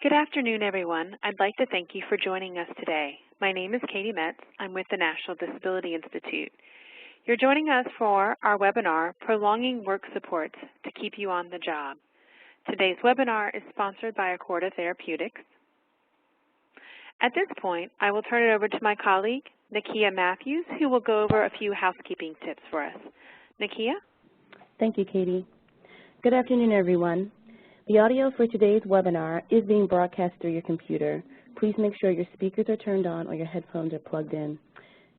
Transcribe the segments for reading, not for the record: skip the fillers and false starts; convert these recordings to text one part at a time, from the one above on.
Good afternoon, everyone. I'd like to thank you for joining us today. My name is Katie Metz. I'm with the National Disability Institute. You're joining us for our webinar, Prolonging Work Supports to Keep You on the Job. Today's webinar is sponsored by Accorda Therapeutics. At this point, I will turn it over to my colleague, Nakia Matthews, who will go over a few housekeeping tips for us. Nakia? Thank you, Katie. Good afternoon, everyone. The audio for today's webinar is being broadcast through your computer. Please make sure your speakers are turned on or your headphones are plugged in.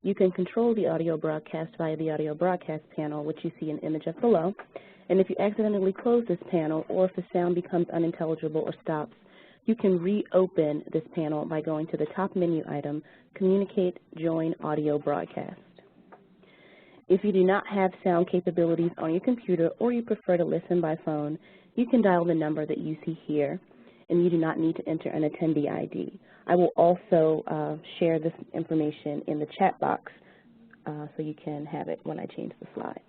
You can control the audio broadcast via the audio broadcast panel, which you see an image of below. And if you accidentally close this panel or if the sound becomes unintelligible or stops, you can reopen this panel by going to the top menu item, Communicate, Join Audio Broadcast. If you do not have sound capabilities on your computer or you prefer to listen by phone, you can dial the number that you see here, and you do not need to enter an attendee ID. I will also share this information in the chat box so you can have it when I change the slides.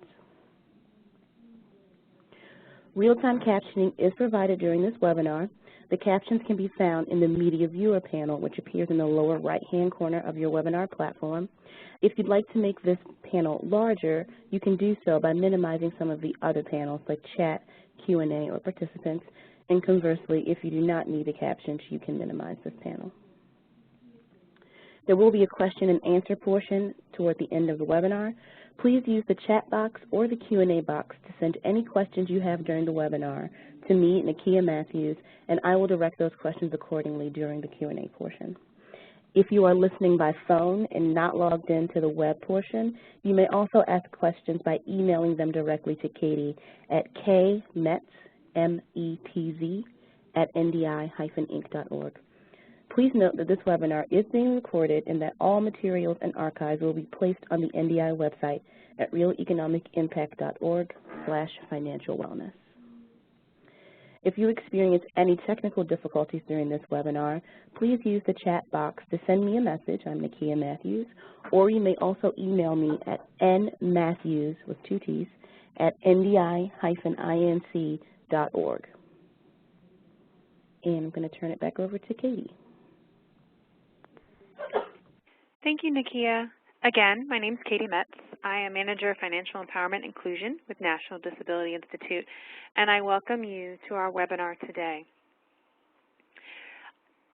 Real-time captioning is provided during this webinar. The captions can be found in the Media Viewer panel, which appears in the lower right-hand corner of your webinar platform. If you'd like to make this panel larger, you can do so by minimizing some of the other panels like chat, Q&A, or participants. And conversely, if you do not need the captions, you can minimize this panel. There will be a question and answer portion toward the end of the webinar. Please use the chat box or the Q&A box to send any questions you have during the webinar to me, Nakia Matthews, and I will direct those questions accordingly during the Q&A portion. If you are listening by phone and not logged into the web portion, you may also ask questions by emailing them directly to Katie at kmetz, M-E-T-Z, @ndi-inc.org. Please note that this webinar is being recorded and that all materials and archives will be placed on the NDI website at realeconomicimpact.org/financial wellness. If you experience any technical difficulties during this webinar, please use the chat box to send me a message. I'm Nakia Matthews, or you may also email me at nmatthews, with 2 T's, @ndi-inc.org. And I'm going to turn it back over to Katie. Thank you, Nakia. Again, my name is Katie Metz. I am Manager of Financial Empowerment Inclusion with National Disability Institute, and I welcome you to our webinar today.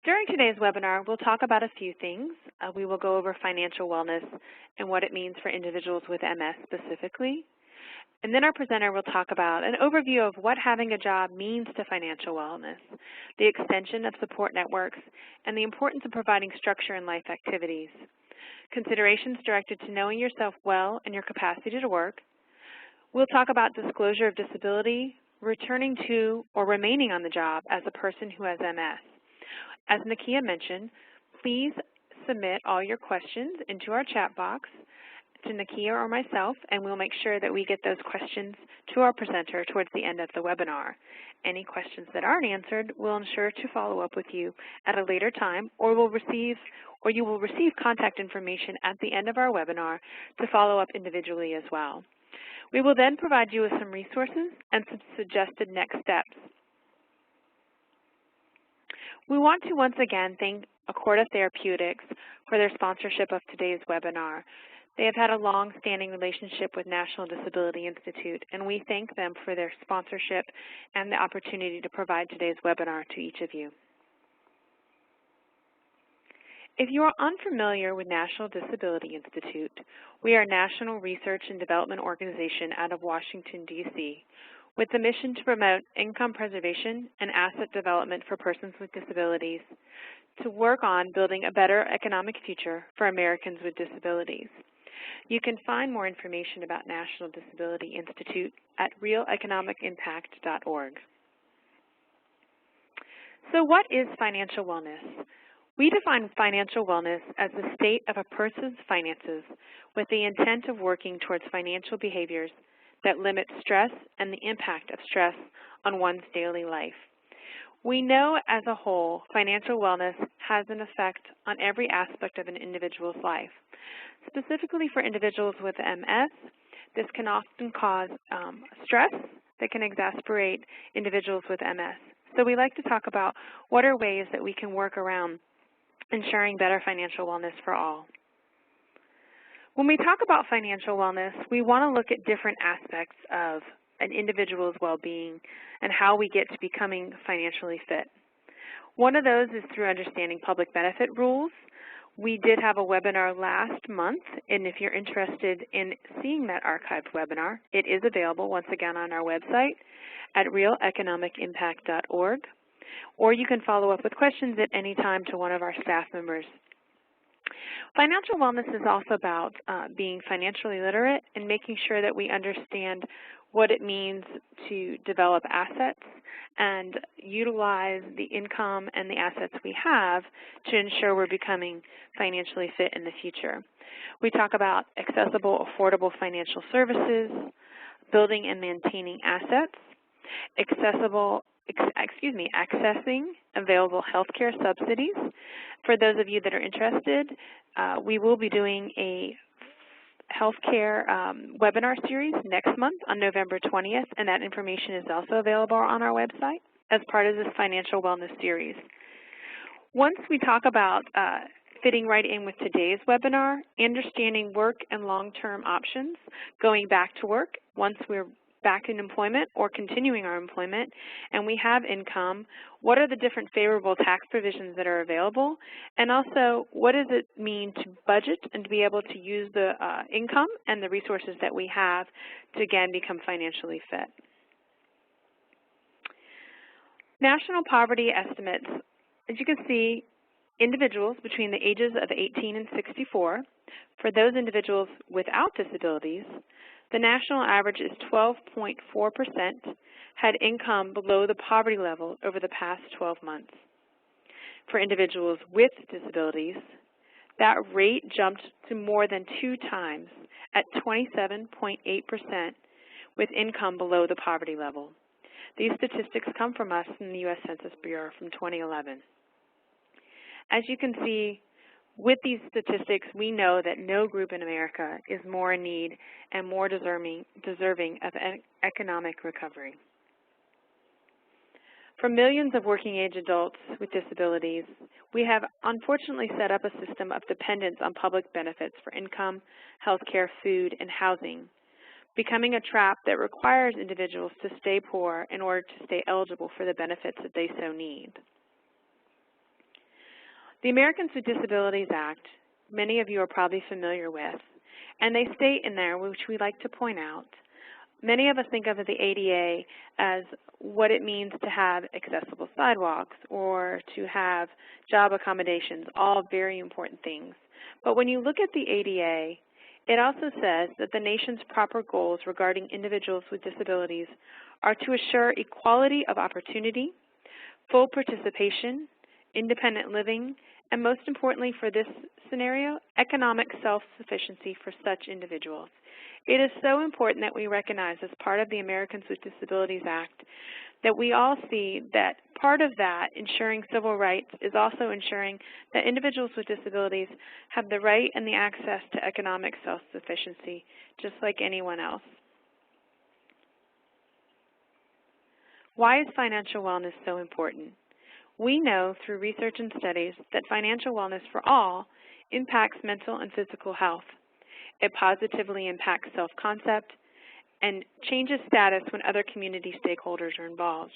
During today's webinar, we'll talk about a few things. We will go over financial wellness and what it means for individuals with MS specifically. And then our presenter will talk about an overview of what having a job means to financial wellness, the extension of support networks, and the importance of providing structure in life activities. Considerations directed to knowing yourself well and your capacity to work. We'll talk about disclosure of disability, returning to or remaining on the job as a person who has MS. As Nakia mentioned, please submit all your questions into our chat box to Nakia or myself, and we'll make sure that we get those questions to our presenter towards the end of the webinar. Any questions that aren't answered, we'll ensure to follow up with you at a later time, or you will receive contact information at the end of our webinar to follow up individually as well. We will then provide you with some resources and some suggested next steps. We want to once again thank Accorda Therapeutics for their sponsorship of today's webinar. They have had a long-standing relationship with National Disability Institute, and we thank them for their sponsorship and the opportunity to provide today's webinar to each of you. If you are unfamiliar with National Disability Institute, we are a national research and development organization out of Washington, D.C., with the mission to promote income preservation and asset development for persons with disabilities, to work on building a better economic future for Americans with disabilities. You can find more information about National Disability Institute at realeconomicimpact.org. So what is financial wellness? We define financial wellness as the state of a person's finances with the intent of working towards financial behaviors that limit stress and the impact of stress on one's daily life. We know as a whole, financial wellness has an effect on every aspect of an individual's life. Specifically for individuals with MS, this can often cause stress that can exacerbate individuals with MS So we like to talk about what are ways that we can work around ensuring better financial wellness for all. When we talk about financial wellness, we want to look at different aspects of an individual's well-being and how we get to becoming financially fit. One of those is through understanding public benefit rules. We did have a webinar last month, and if you're interested in seeing that archived webinar, it is available once again on our website at realeconomicimpact.org, or you can follow up with questions at any time to one of our staff members. Financial wellness is also about being financially literate and making sure that we understand what it means to develop assets and utilize the income and the assets we have to ensure we're becoming financially fit in the future. We talk about accessible, affordable financial services, building and maintaining assets, accessing available healthcare subsidies. For those of you that are interested, we will be doing a healthcare webinar series next month on November 20th, and that information is also available on our website as part of this financial wellness series. Once we talk about fitting right in with today's webinar, understanding work and long-term options, going back to work once we're back in employment or continuing our employment, and we have income, what are the different favorable tax provisions that are available, and also what does it mean to budget and to be able to use the income and the resources that we have to, again, become financially fit. National poverty estimates, as you can see, individuals between the ages of 18 and 64, for those individuals without disabilities, the national average is 12.4% had income below the poverty level over the past 12 months. For individuals with disabilities, that rate jumped to more than 2 times at 27.8% with income below the poverty level. These statistics come from us in the U.S. Census Bureau from 2011. As you can see, with these statistics, we know that no group in America is more in need and more deserving of economic recovery. For millions of working-age adults with disabilities, we have unfortunately set up a system of dependence on public benefits for income, health care, food, and housing, becoming a trap that requires individuals to stay poor in order to stay eligible for the benefits that they so need. The Americans with Disabilities Act, many of you are probably familiar with, and they state in there, which we like to point out, many of us think of the ADA as what it means to have accessible sidewalks or to have job accommodations, all very important things. But when you look at the ADA, it also says that the nation's proper goals regarding individuals with disabilities are to assure equality of opportunity, full participation, independent living, and most importantly for this scenario, economic self-sufficiency for such individuals. It is so important that we recognize as part of the Americans with Disabilities Act that we all see that part of that, ensuring civil rights, is also ensuring that individuals with disabilities have the right and the access to economic self-sufficiency, just like anyone else. Why is financial wellness so important? We know through research and studies that financial wellness for all impacts mental and physical health. It positively impacts self-concept and changes status when other community stakeholders are involved.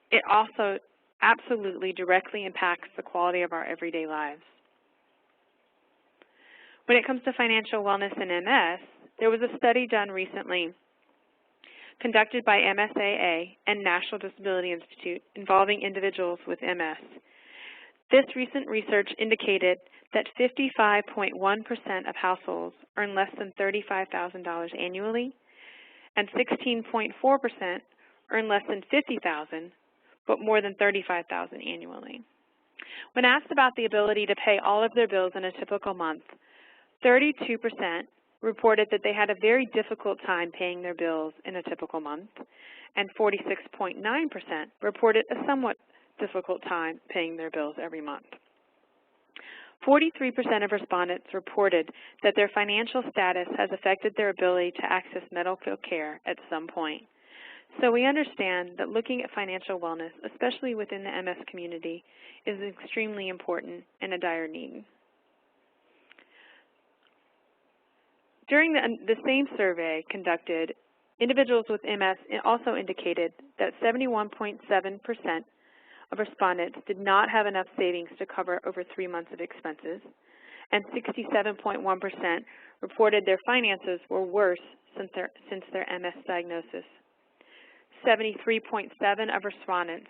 It also absolutely directly impacts the quality of our everyday lives. When it comes to financial wellness in MS, there was a study done recently conducted by MSAA and National Disability Institute involving individuals with MS. This recent research indicated that 55.1% of households earn less than $35,000 annually, and 16.4% earn less than $50,000, but more than $35,000 annually. When asked about the ability to pay all of their bills in a typical month, 32% reported that they had a very difficult time paying their bills in a typical month, and 46.9% reported a somewhat difficult time paying their bills every month. 43% of respondents reported that their financial status has affected their ability to access medical care at some point. So we understand that looking at financial wellness, especially within the MS community, is extremely important and a dire need. During the same survey conducted, individuals with MS also indicated that 71.7% of respondents did not have enough savings to cover over 3 months of expenses, and 67.1% reported their finances were worse since their MS diagnosis. 73.7% of respondents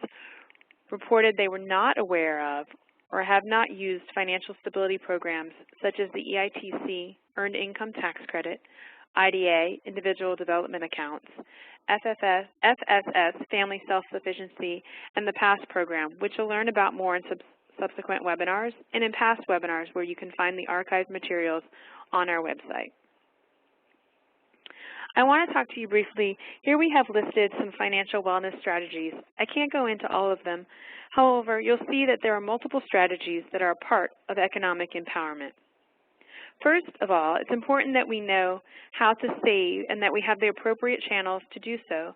reported they were not aware of or have not used financial stability programs such as the EITC, Earned Income Tax Credit, IDA, Individual Development Accounts, FSS, Family Self-Sufficiency, and the PASS program, which you'll learn about more in subsequent webinars and in past webinars where you can find the archived materials on our website. I want to talk to you briefly. Here we have listed some financial wellness strategies. I can't go into all of them. However, you'll see that there are multiple strategies that are a part of economic empowerment. First of all, it's important that we know how to save and that we have the appropriate channels to do so,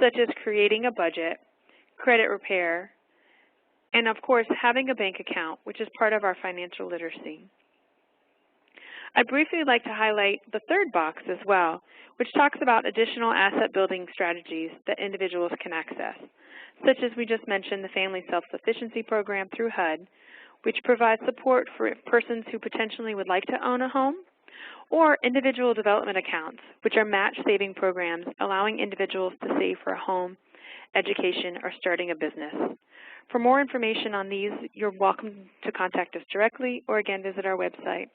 such as creating a budget, credit repair, and of course, having a bank account, which is part of our financial literacy. I'd briefly like to highlight the third box as well, which talks about additional asset building strategies that individuals can access, such as we just mentioned the Family Self-Sufficiency Program through HUD, which provides support for persons who potentially would like to own a home, or individual development accounts, which are match saving programs allowing individuals to save for a home, education, or starting a business. For more information on these, you're welcome to contact us directly or again visit our website.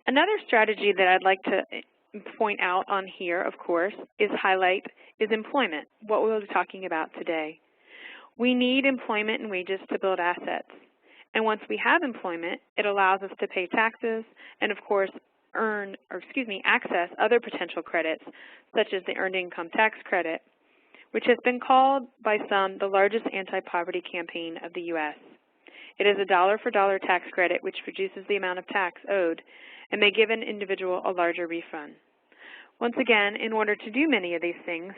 Another strategy that I'd like to point out on here, of course, is employment, what we'll be talking about today. We need employment and wages to build assets. And once we have employment, it allows us to pay taxes and, of course, access other potential credits, such as the Earned Income Tax Credit, which has been called by some the largest anti-poverty campaign of the U.S. It is a dollar-for-dollar tax credit which reduces the amount of tax owed and may give an individual a larger refund. Once again, in order to do many of these things,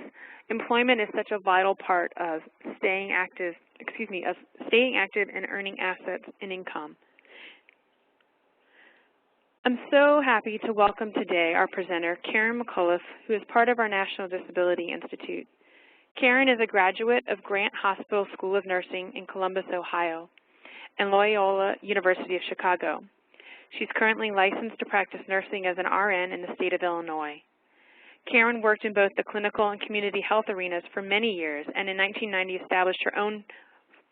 employment is such a vital part of staying active and earning assets and income. I'm so happy to welcome today our presenter, Karen McCullough, who is part of our National Disability Institute. Karen is a graduate of Grant Hospital School of Nursing in Columbus, Ohio, and Loyola University of Chicago. She's currently licensed to practice nursing as an RN in the state of Illinois. Karen worked in both the clinical and community health arenas for many years, and in 1990 established her own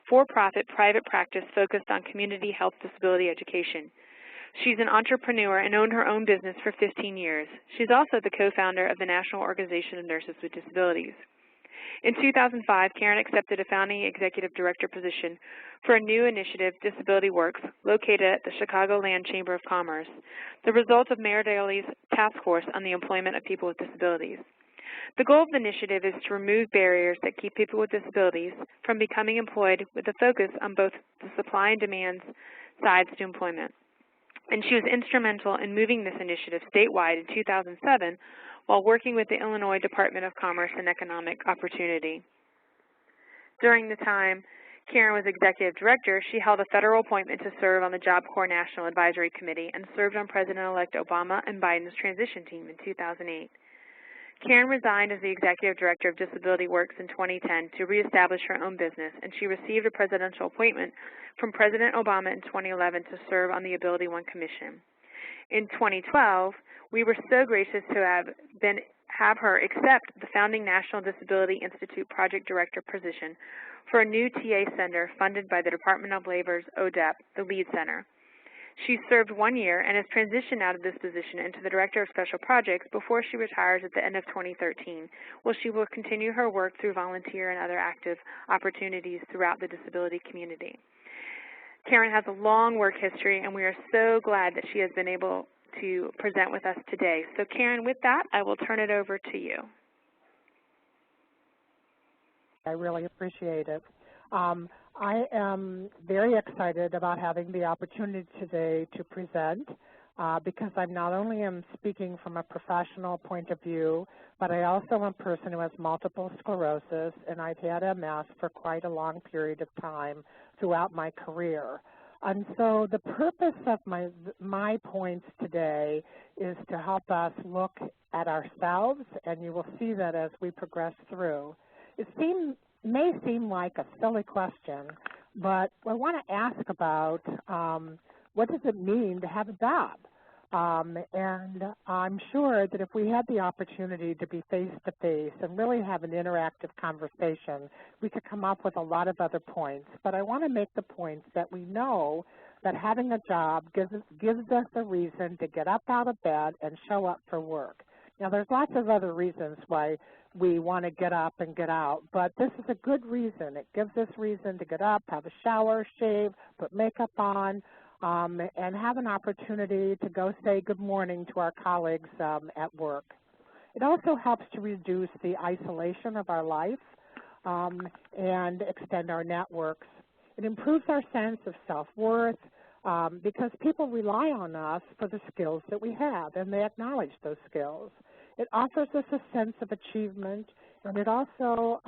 for-profit private practice focused on community health disability education. She's an entrepreneur and owned her own business for 15 years. She's also the co-founder of the National Organization of Nurses with Disabilities. In 2005, Karen accepted a founding executive director position for a new initiative, Disability Works, located at the Chicagoland Chamber of Commerce, the result of Mayor Daley's task force on the employment of people with disabilities. The goal of the initiative is to remove barriers that keep people with disabilities from becoming employed with a focus on both the supply and demand sides to employment. And she was instrumental in moving this initiative statewide in 2007 while working with the Illinois Department of Commerce and Economic Opportunity. During the time Karen was executive director, she held a federal appointment to serve on the Job Corps National Advisory Committee and served on President-elect Obama and Biden's transition team in 2008. Karen resigned as the executive director of Disability Works in 2010 to reestablish her own business, and she received a presidential appointment from President Obama in 2011 to serve on the Ability One Commission. In 2012, we were so gracious to have her accept the founding National Disability Institute Project Director position for a new TA center funded by the Department of Labor's ODEP, the LEAD Center. She served 1 year and has transitioned out of this position into the Director of Special Projects before she retires at the end of 2013, where she will continue her work through volunteer and other active opportunities throughout the disability community. Karen has a long work history, and we are so glad that she has been able to present with us today. So Karen, with that, I will turn it over to you. I really appreciate it. I am very excited about having the opportunity today to present. because I'm not only am speaking from a professional point of view, but I also am a person who has multiple sclerosis, and I've had MS for quite a long period of time throughout my career. And so the purpose of my points today is to help us look at ourselves, and you will see that as we progress through. It may seem like a silly question, but I want to ask about what does it mean to have a job? And I'm sure that if we had the opportunity to be face-to-face and really have an interactive conversation, we could come up with a lot of other points. But I want to make the points that we know that having a job gives us a reason to get up out of bed and show up for work. Now, there's lots of other reasons why we want to get up and get out, but this is a good reason. It gives us reason to get up, have a shower, shave, put makeup on, and have an opportunity to go say good morning to our colleagues at work. It also helps to reduce the isolation of our life and extend our networks. It improves our sense of self-worth because people rely on us for the skills that we have, and they acknowledge those skills. It offers us a sense of achievement, and it also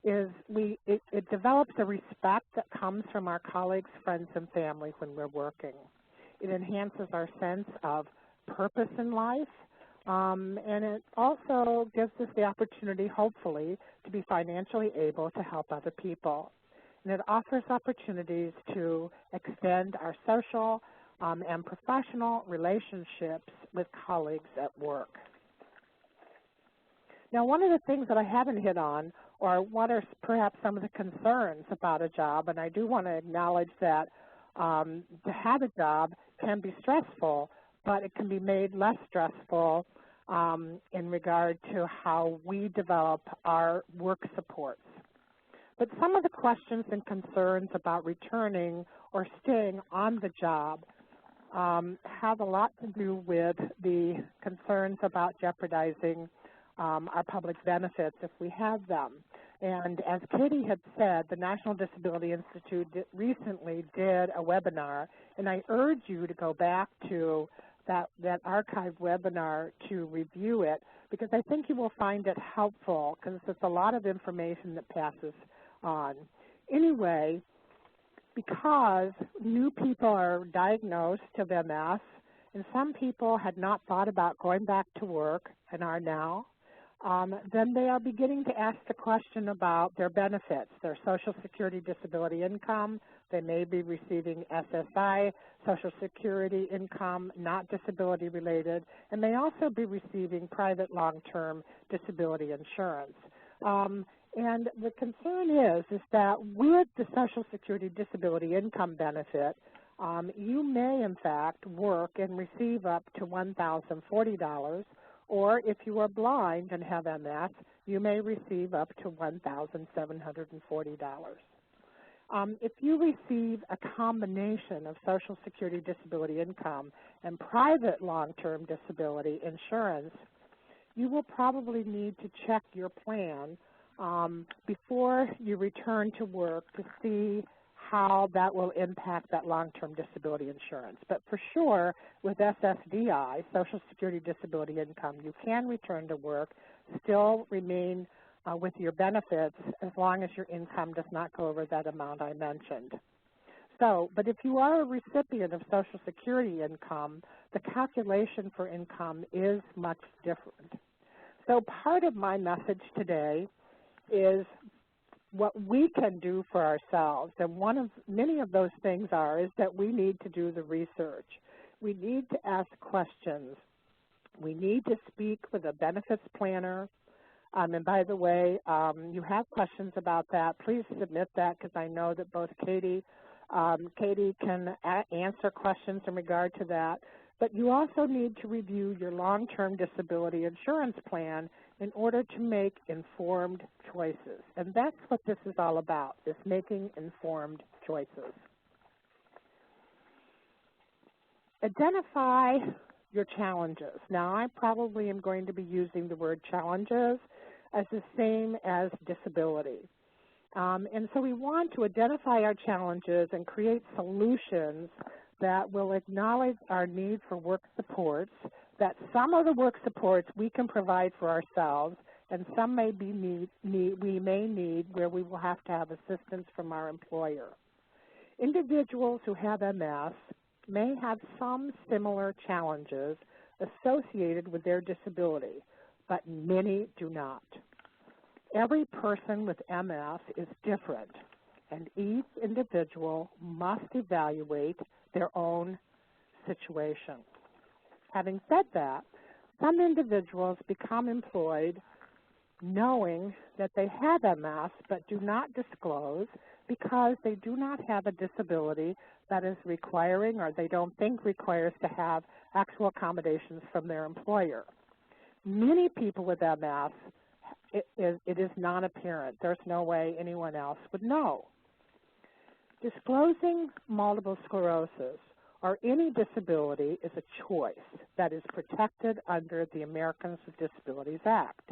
it develops a respect that comes from our colleagues, friends, and family when we're working. It enhances our sense of purpose in life, and it also gives us the opportunity, hopefully, to be financially able to help other people. And it offers opportunities to extend our social and professional relationships with colleagues at work. Now, one of the things that I haven't hit on, or what are perhaps some of the concerns about a job, and I do want to acknowledge that to have a job can be stressful, but it can be made less stressful in regard to how we develop our work supports. But some of the questions and concerns about returning or staying on the job have a lot to do with the concerns about jeopardizing our public benefits if we have them. And as Katie had said, the National Disability Institute recently did a webinar, and I urge you to go back to that archived webinar to review it, because I think you will find it helpful, because it's a lot of information that passes on. Anyway, because new people are diagnosed of MS, and some people had not thought about going back to work and are now, then they are beginning to ask the question about their benefits, their Social Security disability income. They may be receiving SSI, Social Security income, not disability related, and may also be receiving private long-term disability insurance. And the concern is that with the Social Security disability income benefit, you may in fact work and receive up to $1,040, or if you are blind and have MS, you may receive up to $1,740. If you receive a combination of Social Security disability income and private long-term disability insurance, you will probably need to check your plan before you return to work to see how that will impact that long-term disability insurance. But for sure, with SSDI, Social Security Disability Income, you can return to work, still remain with your benefits as long as your income does not go over that amount I mentioned. So, but if you are a recipient of Social Security income, the calculation for income is much different. So part of my message today is what we can do for ourselves, and many of those things is that we need to do the research. We need to ask questions. We need to speak with a benefits planner. And by the way, you have questions about that, please submit that, because I know that both Katie can answer questions in regard to that. But you also need to review your long-term disability insurance plan in order to make informed choices. And that's what this is all about, is making informed choices. Identify your challenges. Now, I probably am going to be using the word challenges as the same as disability. And so we want to identify our challenges and create solutions that will acknowledge our need for work supports, that some of the work supports we can provide for ourselves, and some we may need where we will have to have assistance from our employer. Individuals who have MS may have some similar challenges associated with their disability, but many do not. Every person with MS is different, and each individual must evaluate their own situation. Having said that, some individuals become employed knowing that they have MS but do not disclose because they do not have a disability that is requiring or they don't think requires to have actual accommodations from their employer. Many people with MS, it is non-apparent. There's no way anyone else would know. Disclosing multiple sclerosis or any disability is a choice that is protected under the Americans with Disabilities Act.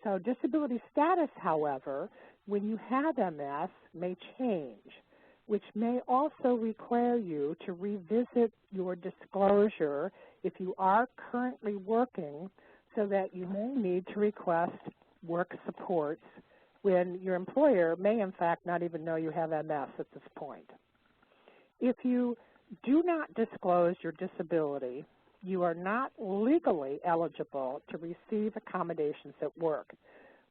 So disability status, however, when you have MS, may change, which may also require you to revisit your disclosure if you are currently working, so that you may need to request work supports when your employer may in fact not even know you have MS at this point. If you do not disclose your disability, you are not legally eligible to receive accommodations at work.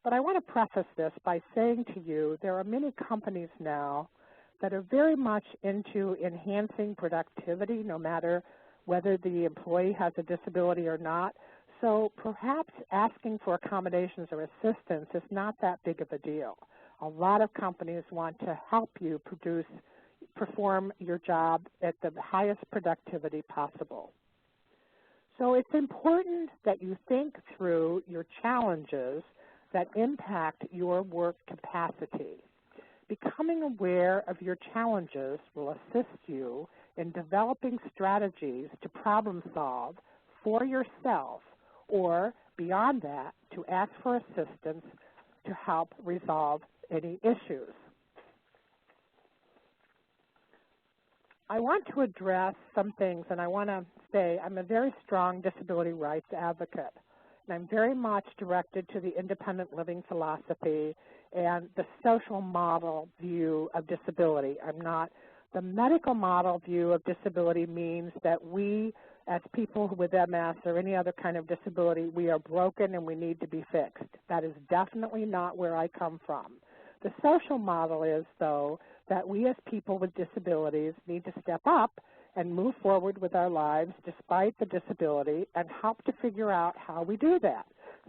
But I want to preface this by saying to you there are many companies now that are very much into enhancing productivity, no matter whether the employee has a disability or not. So perhaps asking for accommodations or assistance is not that big of a deal. A lot of companies want to help you perform your job at the highest productivity possible. So it's important that you think through your challenges that impact your work capacity. Becoming aware of your challenges will assist you in developing strategies to problem solve for yourself, or beyond that, to ask for assistance to help resolve any issues. I want to address some things, and I want to say I'm a very strong disability rights advocate, and I'm very much directed to the independent living philosophy and the social model view of disability. I'm not. The medical model view of disability means that we, as people with MS or any other kind of disability, we are broken and we need to be fixed. That is definitely not where I come from. The social model is, though, that we as people with disabilities need to step up and move forward with our lives despite the disability and help to figure out how we do that.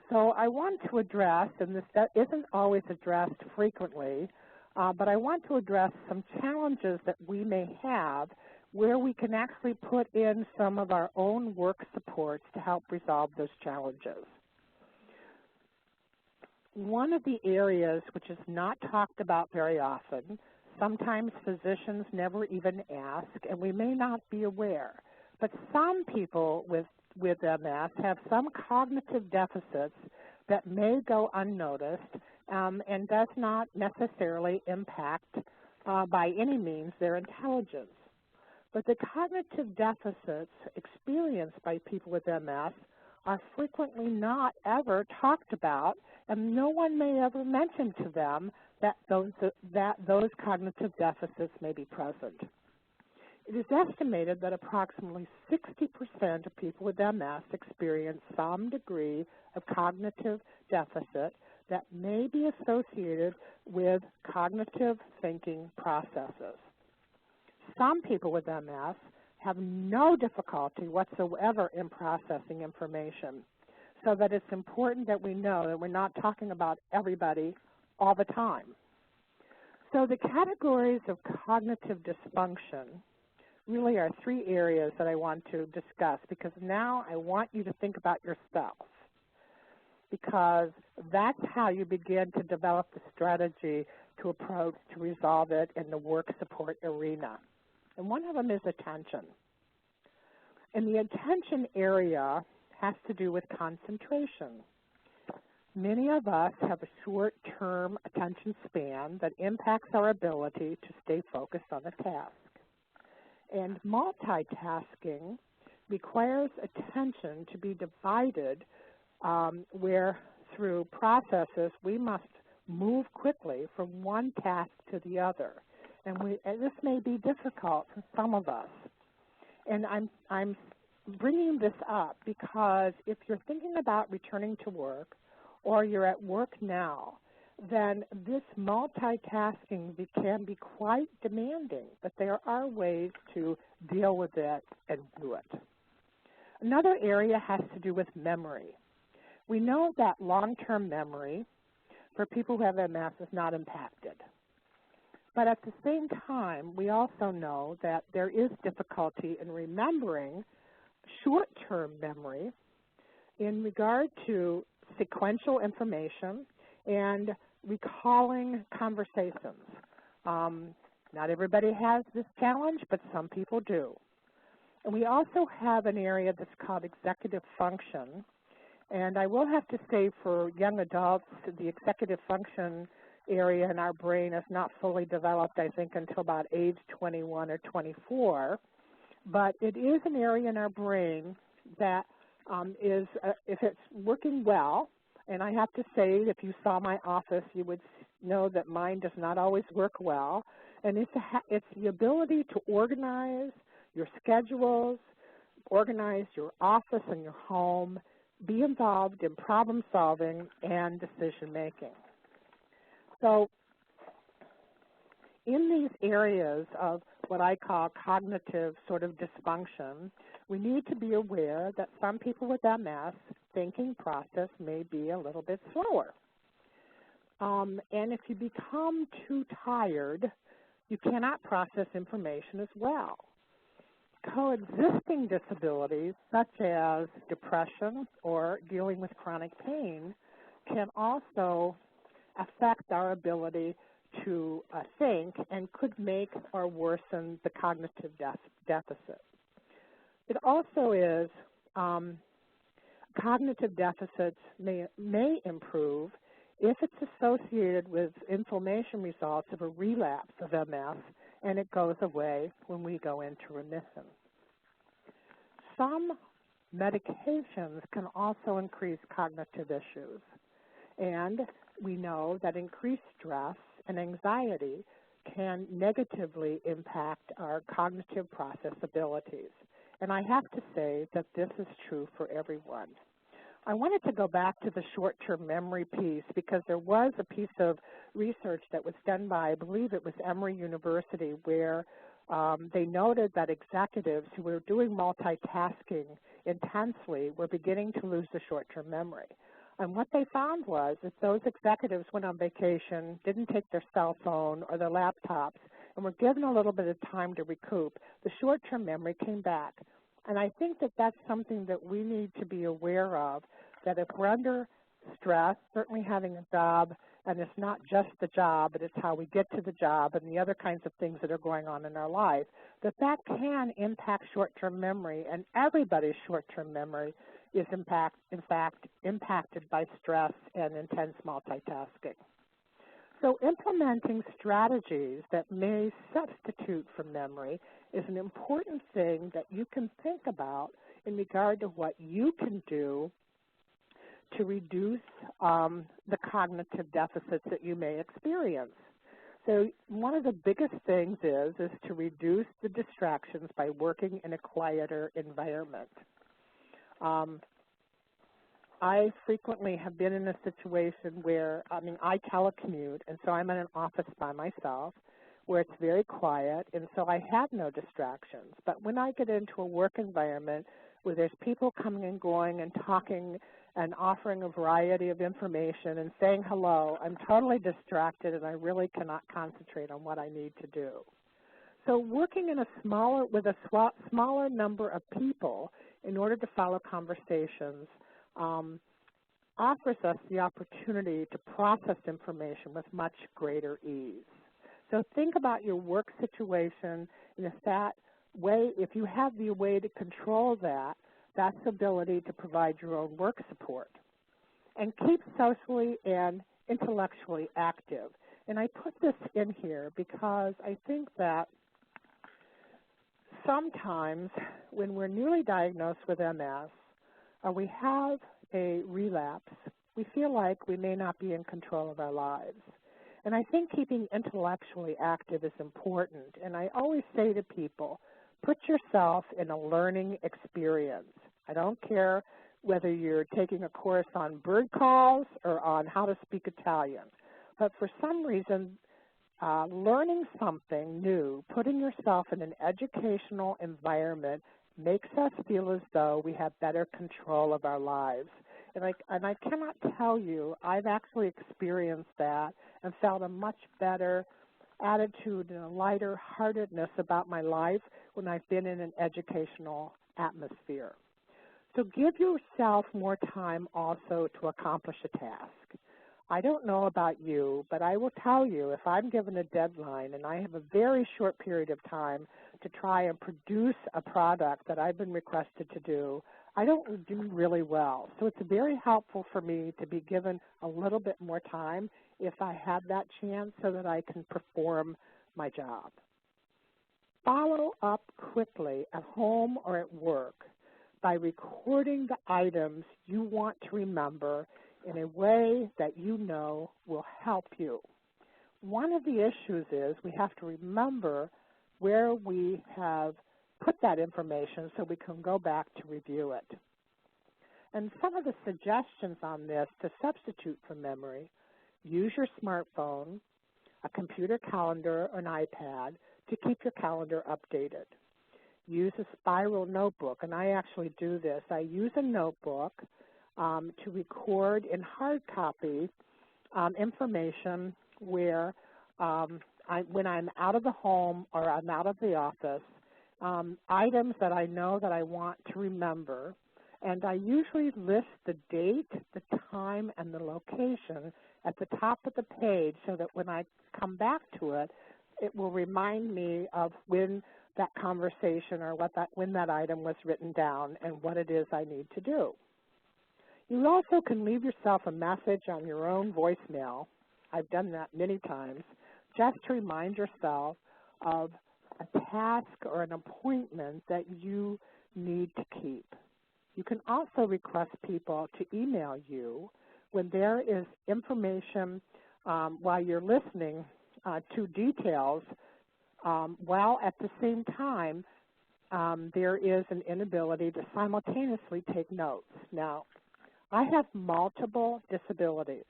So I want to address, and this isn't always addressed frequently, but I want to address some challenges that we may have where we can actually put in some of our own work supports to help resolve those challenges. One of the areas which is not talked about very often, sometimes physicians never even ask, and we may not be aware, but some people with MS have some cognitive deficits that may go unnoticed and does not necessarily impact by any means their intelligence. But the cognitive deficits experienced by people with MS are frequently not ever talked about, and no one may ever mention to them that those cognitive deficits may be present. It is estimated that approximately 60% of people with MS experience some degree of cognitive deficit that may be associated with cognitive thinking processes. Some people with MS have no difficulty whatsoever in processing information, so that it's important that we know that we're not talking about everybody all the time. So the categories of cognitive dysfunction really are three areas that I want to discuss, because now I want you to think about yourself, because that's how you begin to develop the strategy to approach to resolve it in the work support arena. And one of them is attention. And the attention area has to do with concentration. Many of us have a short-term attention span that impacts our ability to stay focused on a task. And multitasking requires attention to be divided where through processes we must move quickly from one task to the other. And this may be difficult for some of us. And I'm bringing this up because if you're thinking about returning to work or you're at work now, then this multitasking can be quite demanding, but there are ways to deal with it and do it. Another area has to do with memory. We know that long-term memory for people who have MS is not impacted. But at the same time, we also know that there is difficulty in remembering short-term memory in regard to sequential information and recalling conversations. Not everybody has this challenge, but some people do. And we also have an area that's called executive function. And I will have to say for young adults, the executive function area in our brain is not fully developed, I think, until about age 21 or 24. But it is an area in our brain that is, if it's working well, and I have to say, if you saw my office, you would know that mine does not always work well. And it's the ability to organize your schedules, organize your office and your home, be involved in problem solving and decision making. So in these areas of what I call cognitive sort of dysfunction, we need to be aware that some people with MS thinking process may be a little bit slower. And if you become too tired, you cannot process information as well. Coexisting disabilities, such as depression or dealing with chronic pain, can also affect our ability to think and could make or worsen the cognitive deficit. It also is cognitive deficits may improve if it's associated with inflammation results of a relapse of MS, and it goes away when we go into remission. Some medications can also increase cognitive issues, and we know that increased stress and anxiety can negatively impact our cognitive process abilities. And I have to say that this is true for everyone. I wanted to go back to the short-term memory piece because there was a piece of research that was done by, I believe it was Emory University, where they noted that executives who were doing multitasking intensely were beginning to lose the short-term memory. And what they found was that those executives went on vacation, didn't take their cell phone or their laptops, and were given a little bit of time to recoup, the short-term memory came back. And I think that that's something that we need to be aware of, that if we're under stress, certainly having a job, and it's not just the job, but it's how we get to the job and the other kinds of things that are going on in our life, that can impact short-term memory, and everybody's short-term memory is in fact impacted by stress and intense multitasking. So implementing strategies that may substitute for memory is an important thing that you can think about in regard to what you can do to reduce the cognitive deficits that you may experience. So one of the biggest things is to reduce the distractions by working in a quieter environment. I frequently have been in a situation where, I telecommute, and so I'm in an office by myself where it's very quiet, and so I have no distractions. But when I get into a work environment where there's people coming and going and talking and offering a variety of information and saying hello, I'm totally distracted and I really cannot concentrate on what I need to do. So working in with a smaller number of people in order to follow conversations offers us the opportunity to process information with much greater ease. So think about your work situation, and if you have the way to control that, that's the ability to provide your own work support. And keep socially and intellectually active. And I put this in here because I think that sometimes when we're newly diagnosed with MS or we have a relapse, we feel like we may not be in control of our lives. And I think keeping intellectually active is important. And I always say to people, put yourself in a learning experience. I don't care whether you're taking a course on bird calls or on how to speak Italian. But for some reason, learning something new, putting yourself in an educational environment makes us feel as though we have better control of our lives. And I cannot tell you, I've actually experienced that and felt a much better attitude and a lighter heartedness about my life when I've been in an educational atmosphere. So give yourself more time also to accomplish a task. I don't know about you, but I will tell you, if I'm given a deadline and I have a very short period of time to try and produce a product that I've been requested to do, I don't do really well. So it's very helpful for me to be given a little bit more time if I have that chance so that I can perform my job. Follow up quickly at home or at work by recording the items you want to remember in a way that you know will help you. One of the issues is we have to remember where we have put that information so we can go back to review it. And some of the suggestions on this to substitute for memory: use your smartphone, a computer calendar, or an iPad to keep your calendar updated. Use a spiral notebook, and I actually do this. I use a notebook to record in hard copy information where when I'm out of the home or I'm out of the office, items that I know that I want to remember, and I usually list the date, the time, and the location at the top of the page so that when I come back to it, it will remind me of when that conversation or when that item was written down and what it is I need to do. You also can leave yourself a message on your own voicemail. I've done that many times, just to remind yourself of a task or an appointment that you need to keep. You can also request people to email you when there is information while you're listening to details, while at the same time there is an inability to simultaneously take notes. Now, I have multiple disabilities.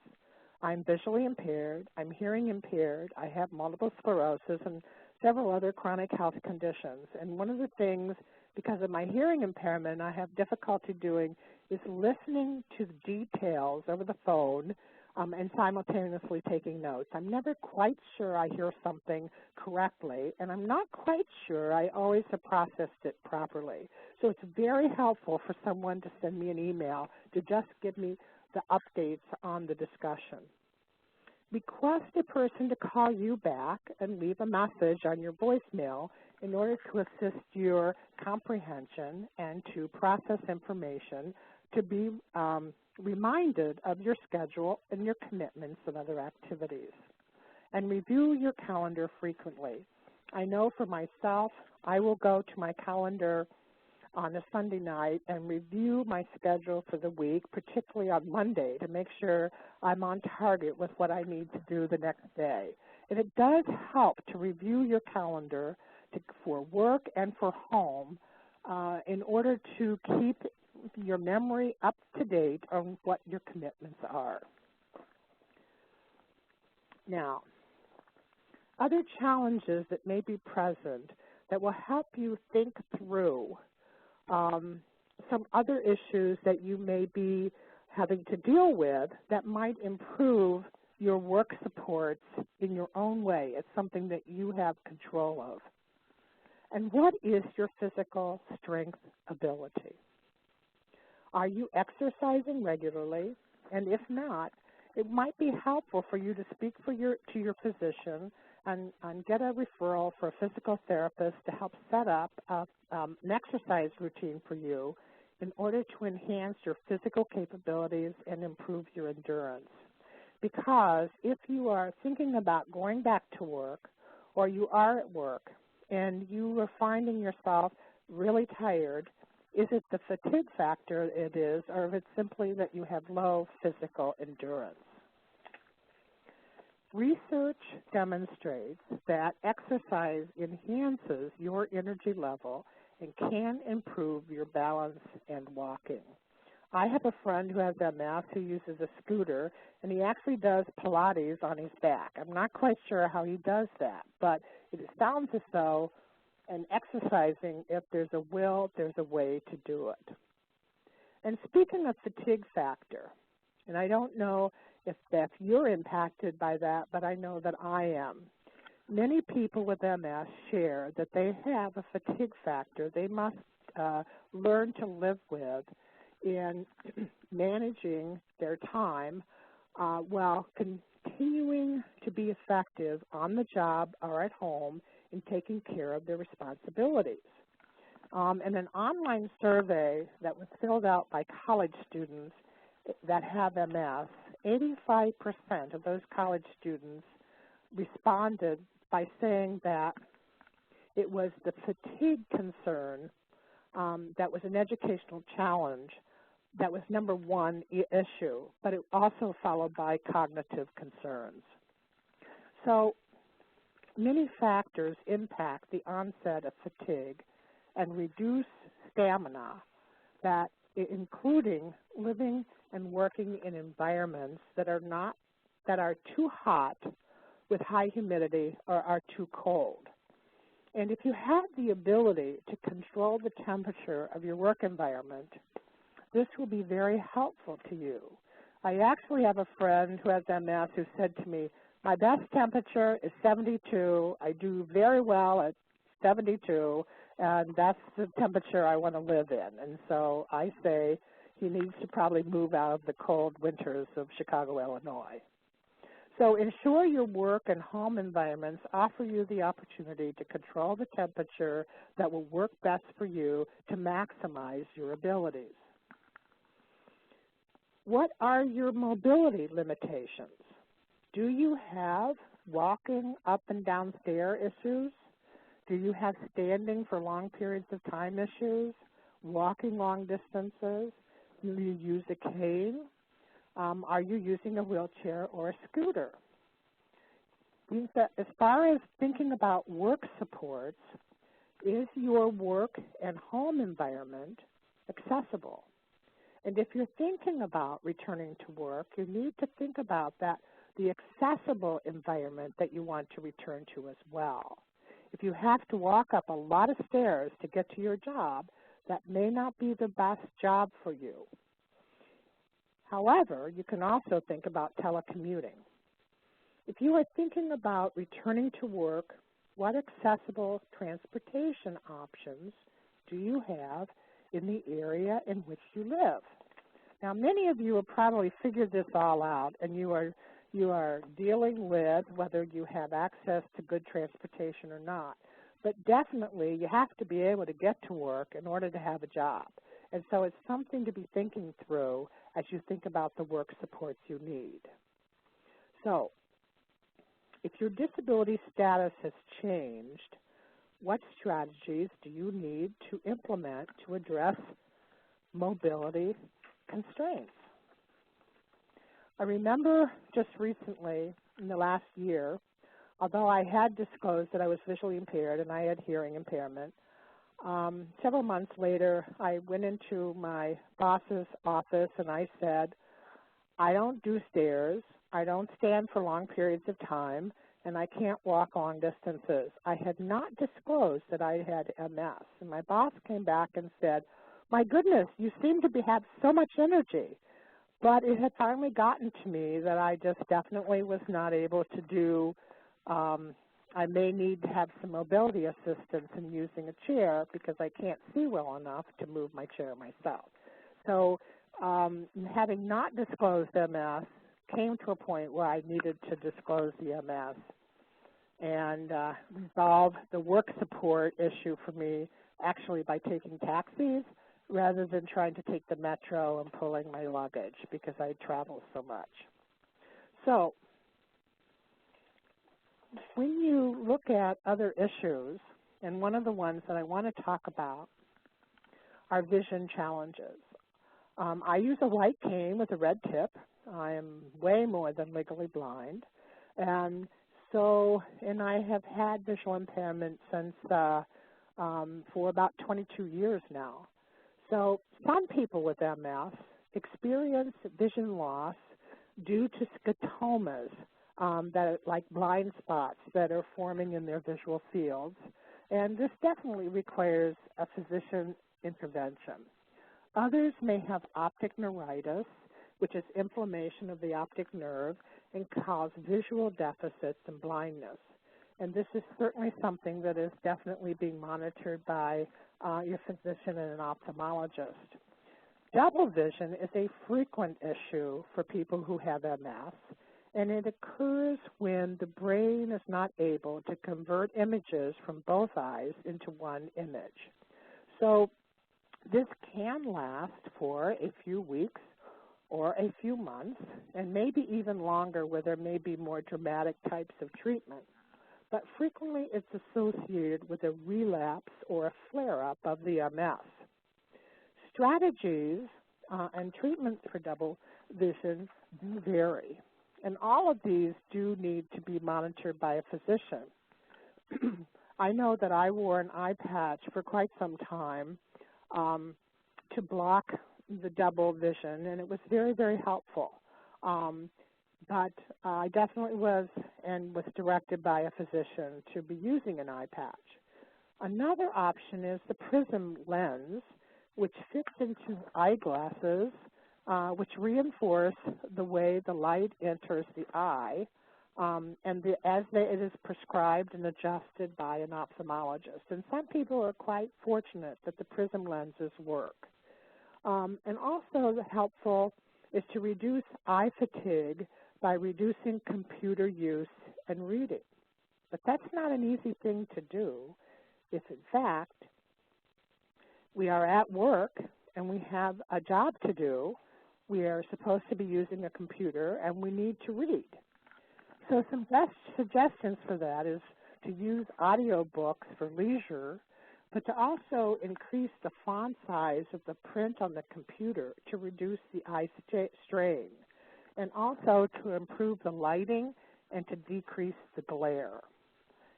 I'm visually impaired, I'm hearing impaired, I have multiple sclerosis and several other chronic health conditions. And one of the things, because of my hearing impairment, I have difficulty doing is listening to the details over the phone and simultaneously taking notes. I'm never quite sure I hear something correctly, and I'm not quite sure I always have processed it properly. So it's very helpful for someone to send me an email to just give me the updates on the discussion. Request a person to call you back and leave a message on your voicemail in order to assist your comprehension and to process information, to be reminded of your schedule and your commitments and other activities. And review your calendar frequently. I know for myself, I will go to my calendar on a Sunday night and review my schedule for the week, particularly on Monday, to make sure I'm on target with what I need to do the next day. And it does help to review your calendar for work and for home in order to keep your memory up to date on what your commitments are. Now, other challenges that may be present that will help you think through some other issues that you may be having to deal with that might improve your work supports in your own way. It's something that you have control of. And what is your physical strength ability? Are you exercising regularly? And if not, it might be helpful for you to speak to your physician and get a referral for a physical therapist to help set up an exercise routine for you in order to enhance your physical capabilities and improve your endurance. Because if you are thinking about going back to work, or you are at work and you are finding yourself really tired, is it the fatigue factor it is, or if it's simply that you have low physical endurance? Research demonstrates that exercise enhances your energy level and can improve your balance and walking. I have a friend who has MS who uses a scooter, and he actually does Pilates on his back. I'm not quite sure how he does that, but it sounds as though in exercising, if there's a will, there's a way to do it. And speaking of fatigue factor, and I don't know if you're impacted by that, but I know that I am. Many people with MS share that they have a fatigue factor they must learn to live with in managing their time while continuing to be effective on the job or at home in taking care of their responsibilities. In an online survey that was filled out by college students that have MS, 85% of those college students responded by saying that it was the fatigue concern that was an educational challenge that was number one issue, but it also followed by cognitive concerns. So many factors impact the onset of fatigue and reduce stamina, that including living and working in environments that are too hot with high humidity or are too cold. And if you have the ability to control the temperature of your work environment, this will be very helpful to you. I actually have a friend who has MS who said to me, my best temperature is 72. I do very well at 72, and that's the temperature I want to live in. And so I say he needs to probably move out of the cold winters of Chicago, Illinois. So ensure your work and home environments offer you the opportunity to control the temperature that will work best for you to maximize your abilities. What are your mobility limitations? Do you have walking up and down stair issues? Do you have standing for long periods of time issues? Walking long distances? Do you use a cane? Are you using a wheelchair or a scooter? As far as thinking about work supports, is your work and home environment accessible? And if you're thinking about returning to work, you need to think about that, the accessible environment that you want to return to as well. If you have to walk up a lot of stairs to get to your job, that may not be the best job for you. However, you can also think about telecommuting. If you are thinking about returning to work, what accessible transportation options do you have in the area in which you live? Now, many of you have probably figured this all out, and you are dealing with whether you have access to good transportation or not. But definitely, you have to be able to get to work in order to have a job. And so it's something to be thinking through as you think about the work supports you need. So, if your disability status has changed, what strategies do you need to implement to address mobility constraints? I remember just recently, in the last year, although I had disclosed that I was visually impaired and I had hearing impairment, several months later, I went into my boss's office and I said, I don't do stairs, I don't stand for long periods of time, and I can't walk long distances. I had not disclosed that I had MS. And my boss came back and said, my goodness, you seem to have so much energy. But it had finally gotten to me that I just definitely was not able to do, I may need to have some mobility assistance in using a chair because I can't see well enough to move my chair myself. So having not disclosed MS, came to a point where I needed to disclose the MS and resolve the work support issue for me actually by taking taxis rather than trying to take the metro and pulling my luggage because I travel so much. So when you look at other issues And one of the ones that I want to talk about are vision challenges. I use a white cane with a red tip. I am way more than legally blind. And I have had visual impairment since for about 22 years now. So some people with MS experience vision loss due to scotomas, that are like blind spots that are forming in their visual fields. And this definitely requires a physician intervention. Others may have optic neuritis, which is inflammation of the optic nerve and cause visual deficits and blindness. And this is certainly something that is definitely being monitored by your physician and an ophthalmologist. Double vision is a frequent issue for people who have MS, and it occurs when the brain is not able to convert images from both eyes into one image. So this can last for a few weeks or a few months, and maybe even longer where there may be more dramatic types of treatment. But frequently it's associated with a relapse or a flare-up of the MS. Strategies and treatments for double vision do vary, and all of these do need to be monitored by a physician. I know that I wore an eye patch for quite some time to block the double vision, and it was very, very helpful. But I definitely was directed by a physician to be using an eye patch. Another option is the prism lens, which fits into eyeglasses, which reinforce the way the light enters the eye, it is prescribed and adjusted by an ophthalmologist. And some people are quite fortunate that the prism lenses work. And also helpful is to reduce eye fatigue by reducing computer use and reading. But that's not an easy thing to do if, in fact, we are at work and we have a job to do. We are supposed to be using a computer and we need to read. So some best suggestions for that is to use audio books for leisure, but to also increase the font size of the print on the computer to reduce the eye strain, and also to improve the lighting and to decrease the glare.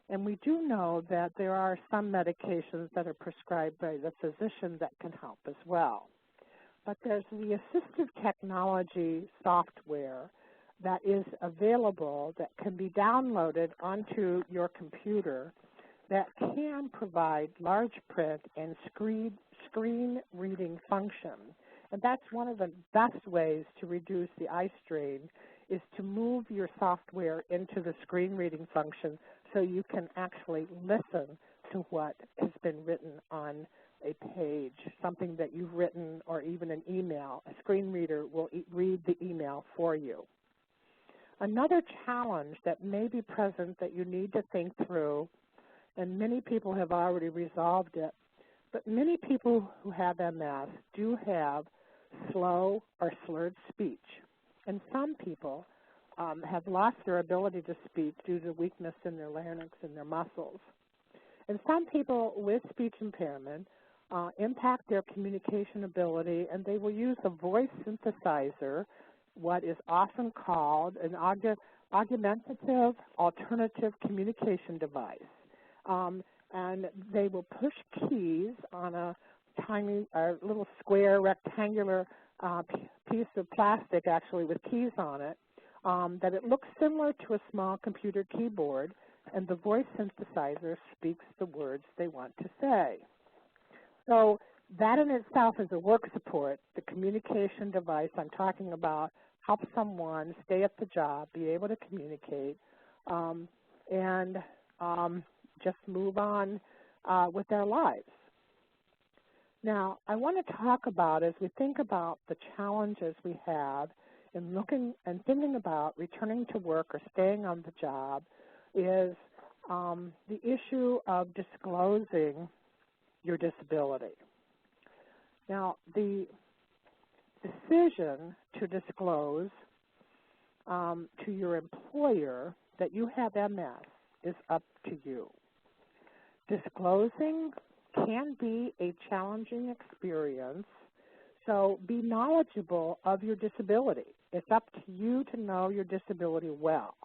And we do know that there are some medications that are prescribed by the physician that can help as well. But there's the assistive technology software that is available that can be downloaded onto your computer that can provide large print and screen reading function. And that's one of the best ways to reduce the eye strain, is to move your software into the screen reading function so you can actually listen to what has been written on a page, something that you've written, or even an email. A screen reader will read the email for you. Another challenge that may be present that you need to think through, and many people have already resolved it, but many people who have MS do have slow or slurred speech. And some people have lost their ability to speak due to weakness in their larynx and their muscles. And some people with speech impairment impact their communication ability, and they will use a voice synthesizer, what is often called an augmentative alternative communication device. And they will push keys on a tiny, little square rectangular piece of plastic, actually, with keys on it, that it looks similar to a small computer keyboard, and the voice synthesizer speaks the words they want to say. So that in itself is a work support. The communication device I'm talking about helps someone stay at the job, be able to communicate, and just move on with their lives. Now, I want to talk about, as we think about the challenges we have in looking and thinking about returning to work or staying on the job, is the issue of disclosing your disability. Now, the decision to disclose to your employer that you have MS is up to you. Disclosing can be a challenging experience, so be knowledgeable of your disability. It's up to you to know your disability well.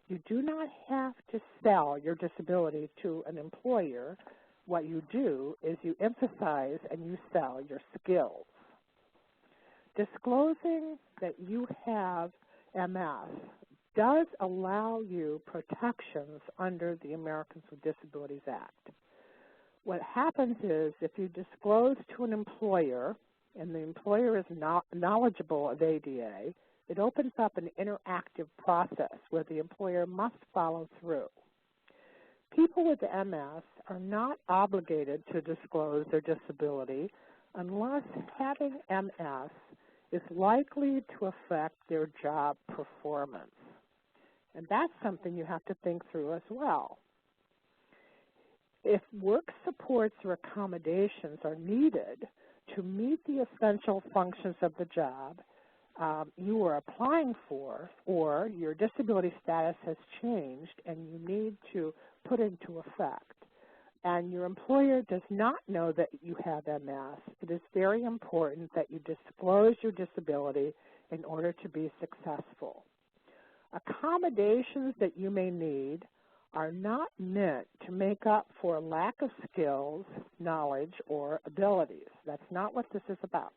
You do not have to sell your disability to an employer. What you do is you emphasize and you sell your skills. Disclosing that you have MS does allow you protections under the Americans with Disabilities Act. What happens is if you disclose to an employer, and the employer is not knowledgeable of ADA, it opens up an interactive process where the employer must follow through. People with MS are not obligated to disclose their disability unless having MS is likely to affect their job performance. And that's something you have to think through as well. If work supports or accommodations are needed to meet the essential functions of the job you are applying for, or your disability status has changed and you need to put into effect, and your employer does not know that you have MS, it is very important that you disclose your disability in order to be successful. Accommodations that you may need are not meant to make up for a lack of skills, knowledge, or abilities. That's not what this is about.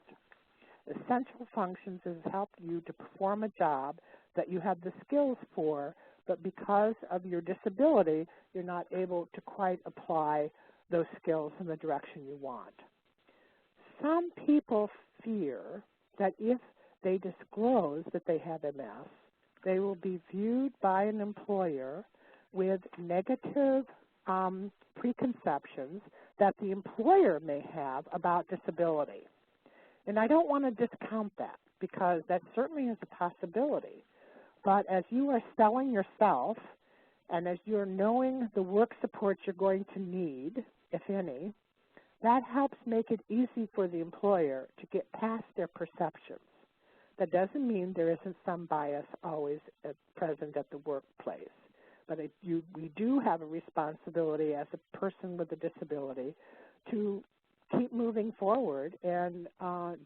Essential functions is help you to perform a job that you have the skills for, but because of your disability, you're not able to quite apply those skills in the direction you want. Some people fear that if they disclose that they have MS, they will be viewed by an employer with negative preconceptions that the employer may have about disability. And I don't want to discount that because that certainly is a possibility. But as you are selling yourself and as you're knowing the work supports you're going to need, if any, that helps make it easy for the employer to get past their perceptions. That doesn't mean there isn't some bias always present at the workplace. But we do have a responsibility as a person with a disability to keep moving forward and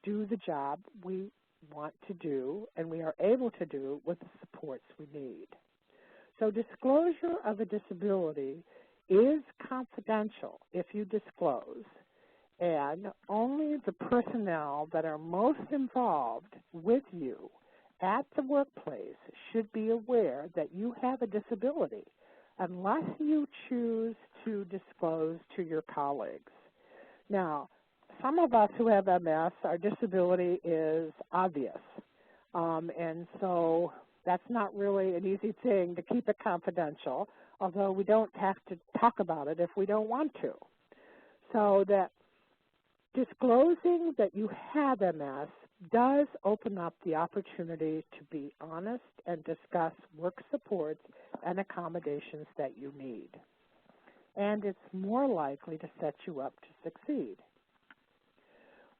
do the job we want to do and we are able to do with the supports we need. So disclosure of a disability is confidential if you disclose, and only the personnel that are most involved with you at the workplace should be aware that you have a disability unless you choose to disclose to your colleagues. Now, some of us who have MS, our disability is obvious, and so that's not really an easy thing to keep it confidential, although we don't have to talk about it if we don't want to. So that disclosing that you have MS does open up the opportunity to be honest and discuss work supports and accommodations that you need. And it's more likely to set you up to succeed.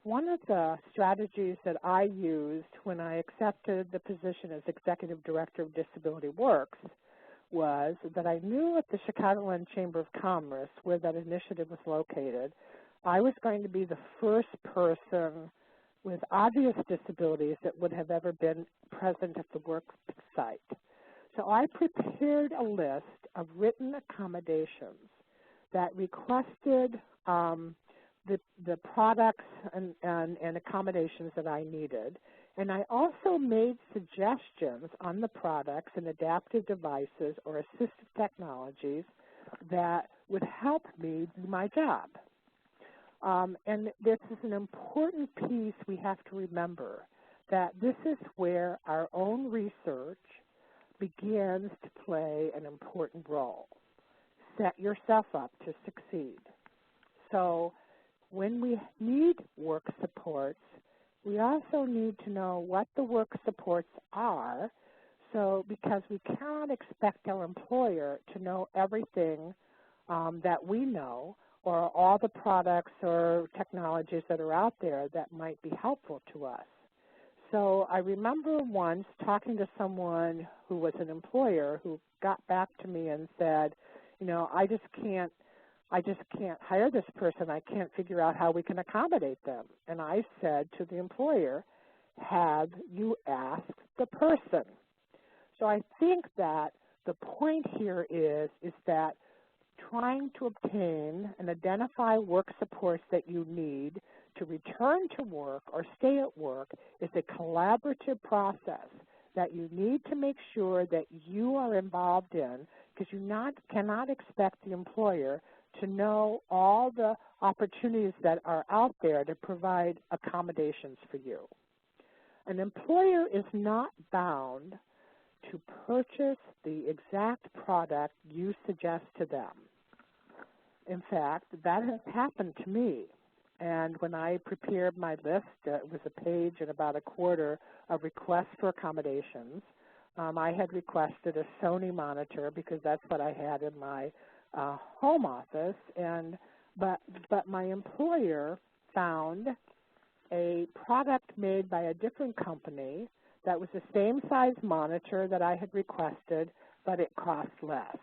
One of the strategies that I used when I accepted the position as Executive Director of Disability Works was that I knew at the Chicagoland Chamber of Commerce, where that initiative was located, I was going to be the first person with obvious disabilities that would have ever been present at the work site. So I prepared a list of written accommodations that requested the products and accommodations that I needed. And I also made suggestions on the products and adaptive devices or assistive technologies that would help me do my job. And this is an important piece we have to remember, that this is where our own research begins to play an important role. Set yourself up to succeed. So when we need work supports, we also need to know what the work supports are, so because we cannot expect our employer to know everything that we know, or all the products or technologies that are out there that might be helpful to us. So I remember once talking to someone who was an employer who got back to me and said, you know, I just can't I just can't hire this person. I can't figure out how we can accommodate them. And I said to the employer, have you asked the person? So I think that the point here is that trying to obtain and identify work supports that you need to return to work or stay at work is a collaborative process that you need to make sure that you are involved in, because you cannot expect the employer to know all the opportunities that are out there to provide accommodations for you. An employer is not bound to purchase the exact product you suggest to them. In fact, that has happened to me. And when I prepared my list, it was a page and about a quarter of requests for accommodations. I had requested a Sony monitor because that's what I had in my home office. But my employer found a product made by a different company that was the same size monitor that I had requested, but it cost less.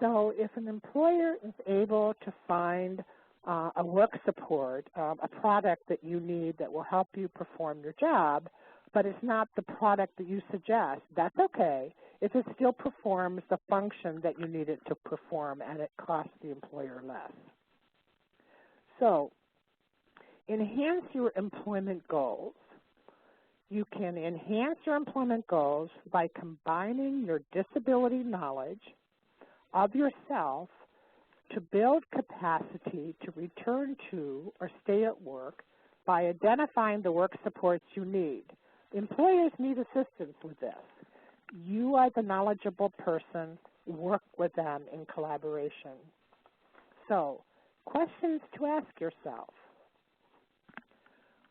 So if an employer is able to find a work support, a product that you need that will help you perform your job, but it's not the product that you suggest, that's okay if it still performs the function that you need it to perform and it costs the employer less. So enhance your employment goals. You can enhance your employment goals by combining your disability knowledge of yourself to build capacity to return to or stay at work by identifying the work supports you need. Employers need assistance with this. You are the knowledgeable person. Work with them in collaboration. So, questions to ask yourself.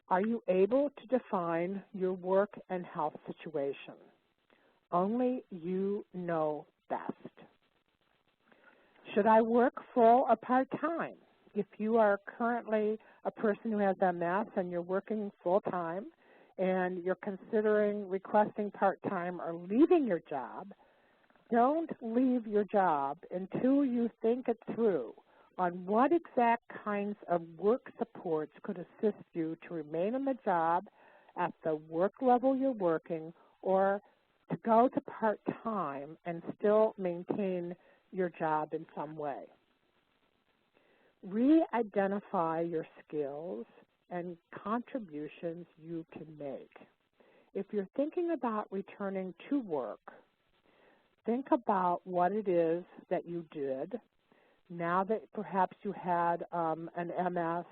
Are you able to define your work and health situation? Only you know best. Should I work full or part-time? If you are currently a person who has MS and you're working full-time and you're considering requesting part-time or leaving your job, don't leave your job until you think it through on what exact kinds of work supports could assist you to remain on the job at the work level you're working, or to go to part-time and still maintain your job in some way. Re-identify your skills and contributions you can make. If you're thinking about returning to work, think about what it is that you did now that perhaps you had an MS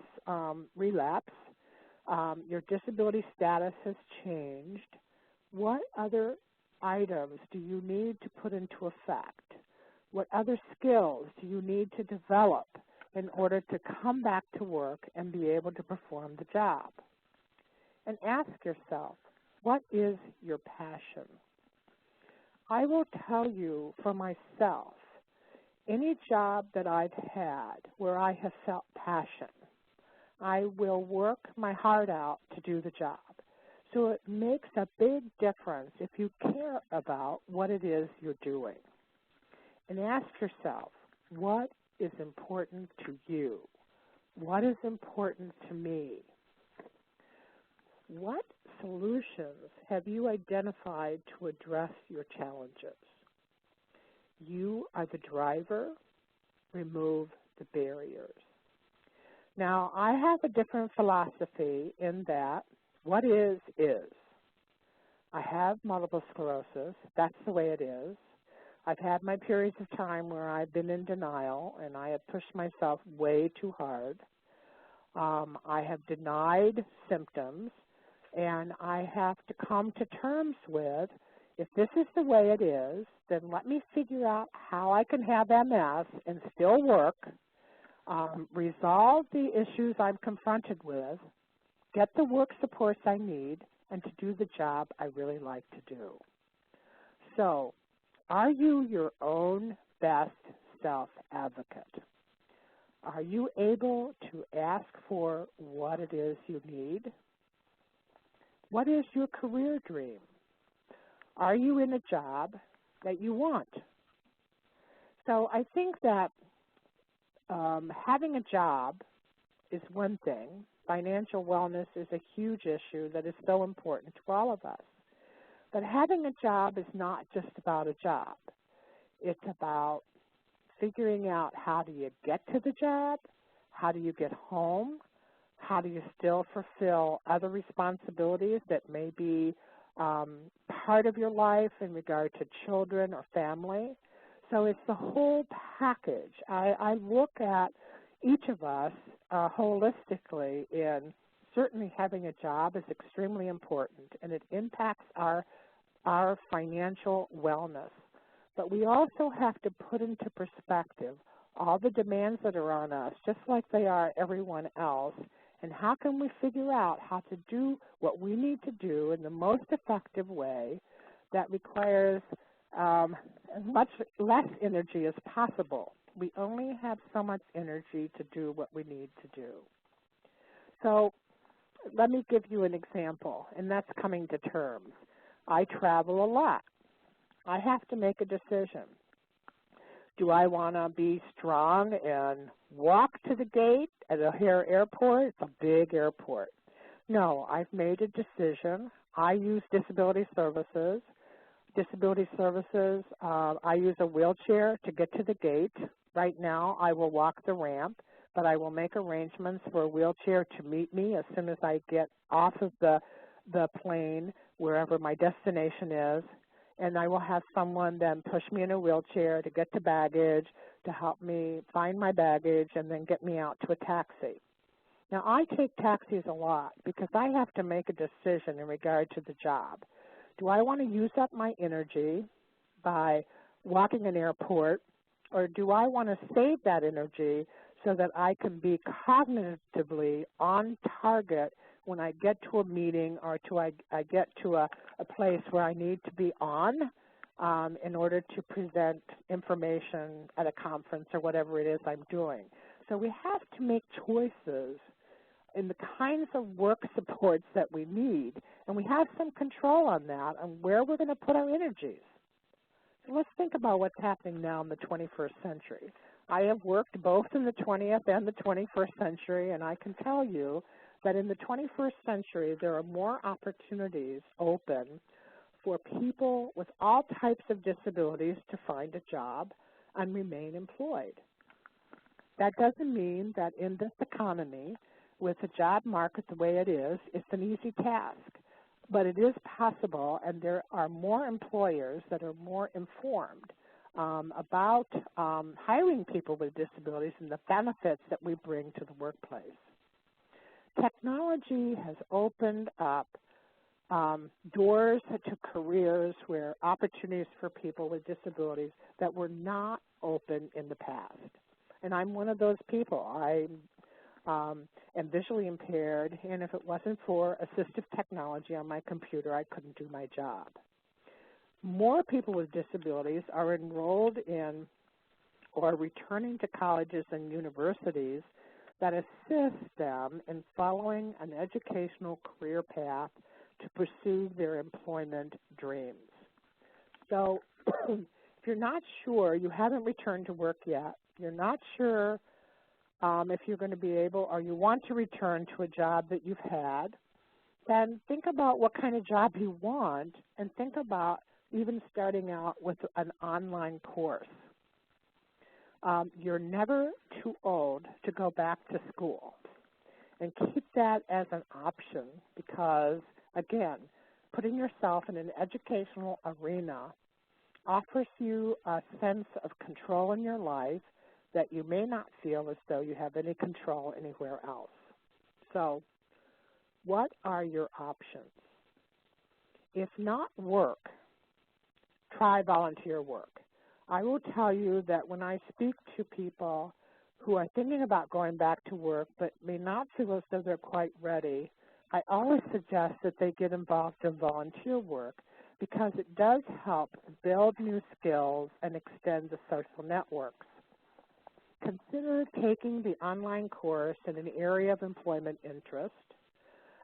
relapse, your disability status has changed. What other items do you need to put into effect? What other skills do you need to develop in order to come back to work and be able to perform the job? And ask yourself, what is your passion? I will tell you for myself, any job that I've had where I have felt passion, I will work my heart out to do the job. So it makes a big difference if you care about what it is you're doing. And ask yourself, what is important to you? What is important to me? What solutions have you identified to address your challenges? You are the driver. Remove the barriers. Now, I have a different philosophy in that what is. I have multiple sclerosis. That's the way it is. I've had my periods of time where I've been in denial and I have pushed myself way too hard. I have denied symptoms, and I have to come to terms with, if this is the way it is, then let me figure out how I can have MS and still work, resolve the issues I'm confronted with, get the work supports I need, and to do the job I really like to do. So, are you your own best self-advocate? Are you able to ask for what it is you need? What is your career dream? Are you in a job that you want? So I think that having a job is one thing. Financial wellness is a huge issue that is so important to all of us. But having a job is not just about a job. It's about figuring out how do you get to the job, how do you get home, how do you still fulfill other responsibilities that may be part of your life in regard to children or family. So it's the whole package. I look at each of us holistically, in certainly having a job is extremely important, and it impacts our financial wellness. But we also have to put into perspective all the demands that are on us, just like they are everyone else, and how can we figure out how to do what we need to do in the most effective way that requires as much less energy as possible. We only have so much energy to do what we need to do. So let me give you an example, and that's coming to terms. I travel a lot. I have to make a decision. Do I want to be strong and walk to the gate at O'Hare Airport? It's a big airport. No, I've made a decision. I use disability services. I use a wheelchair to get to the gate. Right now, I will walk the ramp, but I will make arrangements for a wheelchair to meet me as soon as I get off of the plane, wherever my destination is, and I will have someone then push me in a wheelchair to get to baggage, to help me find my baggage, and then get me out to a taxi. Now, I take taxis a lot because I have to make a decision in regard to the job. Do I want to use up my energy by walking an airport, or do I want to save that energy so that I can be cognitively on target when I get to a meeting or I get to a place where I need to be on in order to present information at a conference or whatever it is I'm doing. So we have to make choices in the kinds of work supports that we need, and we have some control on that, on where we're going to put our energies. So let's think about what's happening now in the 21st century. I have worked both in the 20th and the 21st century, and I can tell you that in the 21st century, there are more opportunities open for people with all types of disabilities to find a job and remain employed. That doesn't mean that in this economy, with the job market the way it is, it's an easy task. But it is possible, and there are more employers that are more informed about hiring people with disabilities and the benefits that we bring to the workplace. Technology has opened up doors to careers where opportunities for people with disabilities that were not open in the past. And I'm one of those people. I am visually impaired, and if it wasn't for assistive technology on my computer, I couldn't do my job. More people with disabilities are enrolled in or returning to colleges and universities that assist them in following an educational career path to pursue their employment dreams. So if you're not sure, you haven't returned to work yet, you're not sure if you're going to be able, or you want to return to a job that you've had, then think about what kind of job you want, and think about even starting out with an online course. You're never too old to go back to school, and keep that as an option because, again, putting yourself in an educational arena offers you a sense of control in your life that you may not feel as though you have any control anywhere else. So, what are your options? If not work, try volunteer work. I will tell you that when I speak to people who are thinking about going back to work but may not feel as though they're quite ready, I always suggest that they get involved in volunteer work because it does help build new skills and extend the social networks. Consider taking the online course in an area of employment interest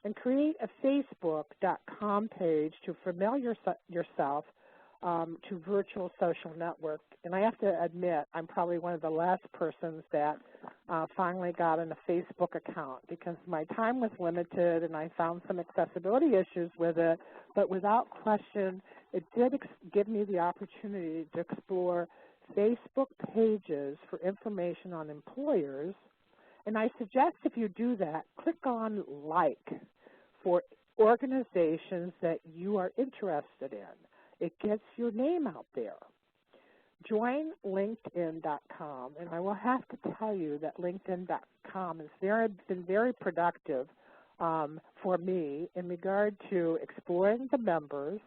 and create a Facebook.com page to familiar yourself to virtual social network. And I have to admit, I'm probably one of the last persons that finally got in a Facebook account because my time was limited and I found some accessibility issues with it. But without question, it did give me the opportunity to explore Facebook pages for information on employers. And I suggest if you do that, click on like for organizations that you are interested in. It gets your name out there. Join LinkedIn.com, and I will have to tell you that LinkedIn.com has been very productive for me in regard to exploring the members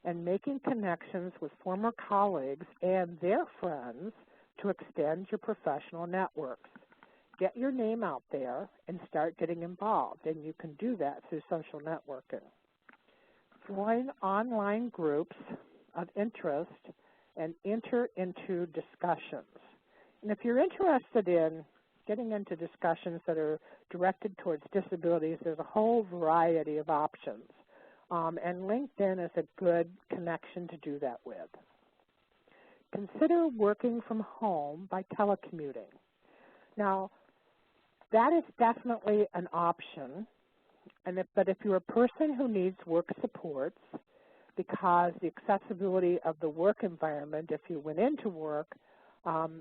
and making connections with former colleagues and their friends to extend your professional networks. Get your name out there and start getting involved, and you can do that through social networking. Join online groups of interest and enter into discussions. And if you're interested in getting into discussions that are directed towards disabilities, there's a whole variety of options. And LinkedIn is a good connection to do that with. Consider working from home by telecommuting. Now, that is definitely an option. But if you're a person who needs work supports because the accessibility of the work environment, if you went into work,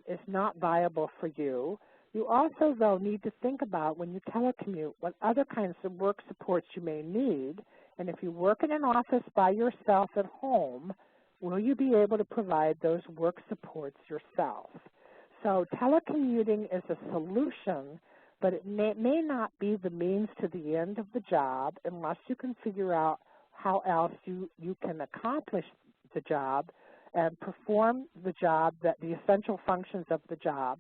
is not viable for you, you also, though, need to think about when you telecommute what other kinds of work supports you may need. And if you work in an office by yourself at home, will you be able to provide those work supports yourself? So telecommuting is a solution, but it may not be the means to the end of the job unless you can figure out how else you can accomplish the job and perform the job, that the essential functions of the job.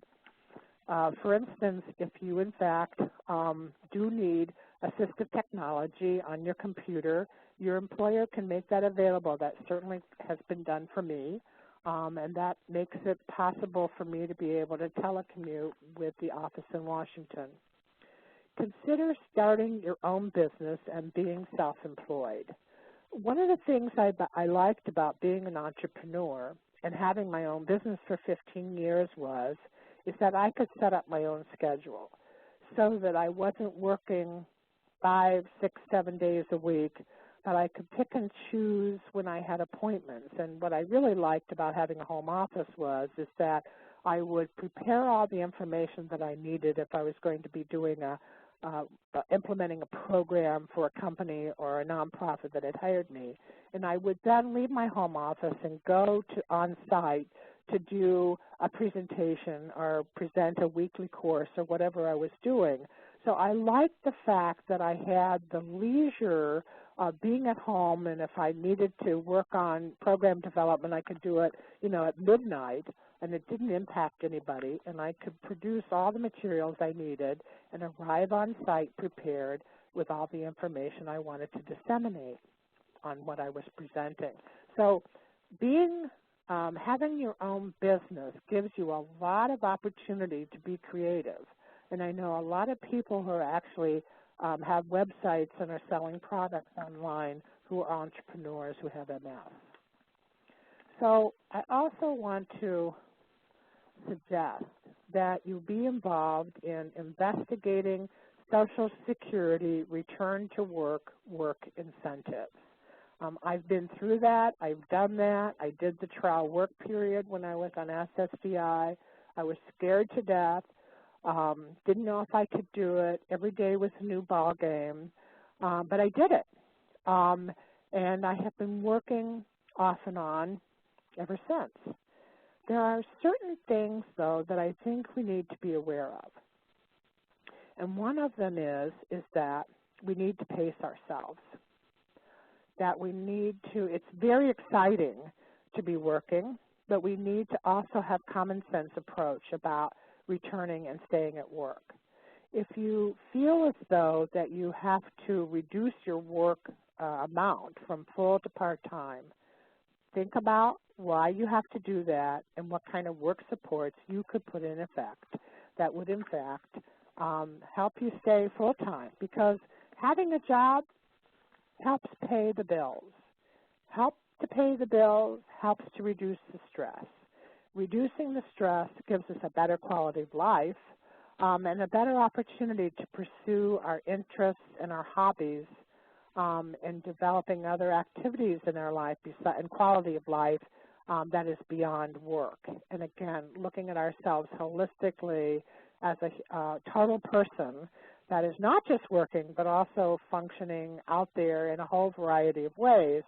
For instance, if you, in fact, do need assistive technology on your computer, your employer can make that available. That certainly has been done for me, and that makes it possible for me to be able to telecommute with the office in Washington. Consider starting your own business and being self-employed. One of the things I liked about being an entrepreneur and having my own business for 15 years is that I could set up my own schedule so that I wasn't working 5, 6, 7 days a week, but I could pick and choose when I had appointments. And what I really liked about having a home office is that I would prepare all the information that I needed if I was going to be doing implementing a program for a company or a nonprofit that had hired me. And I would then leave my home office and go on site to do a presentation or present a weekly course or whatever I was doing. So I liked the fact that I had the leisure of being at home, and if I needed to work on program development, I could do it, at midnight, and it didn't impact anybody, and I could produce all the materials I needed and arrive on site prepared with all the information I wanted to disseminate on what I was presenting. So having your own business gives you a lot of opportunity to be creative. And I know a lot of people who are actually have websites and are selling products online who are entrepreneurs who have MS. So I also want to suggest that you be involved in investigating Social Security return to work incentives. I've been through that. I've done that. I did the trial work period when I was on SSDI. I was scared to death. Didn't know if I could do it. Every day was a new ball game, but I did it. And I have been working off and on ever since. There are certain things, though, that I think we need to be aware of. And one of them is that we need to pace ourselves. That we need to, it's very exciting to be working, but we need to also have common sense approach about returning and staying at work. If you feel as though that you have to reduce your work amount from full to part-time, think about why you have to do that and what kind of work supports you could put in effect that would, in fact, help you stay full-time, because having a job helps pay the bills. Help to pay the bills helps to reduce the stress. Reducing the stress gives us a better quality of life and a better opportunity to pursue our interests and our hobbies and developing other activities in our life and quality of life that is beyond work. And again, looking at ourselves holistically as a total person that is not just working but also functioning out there in a whole variety of ways,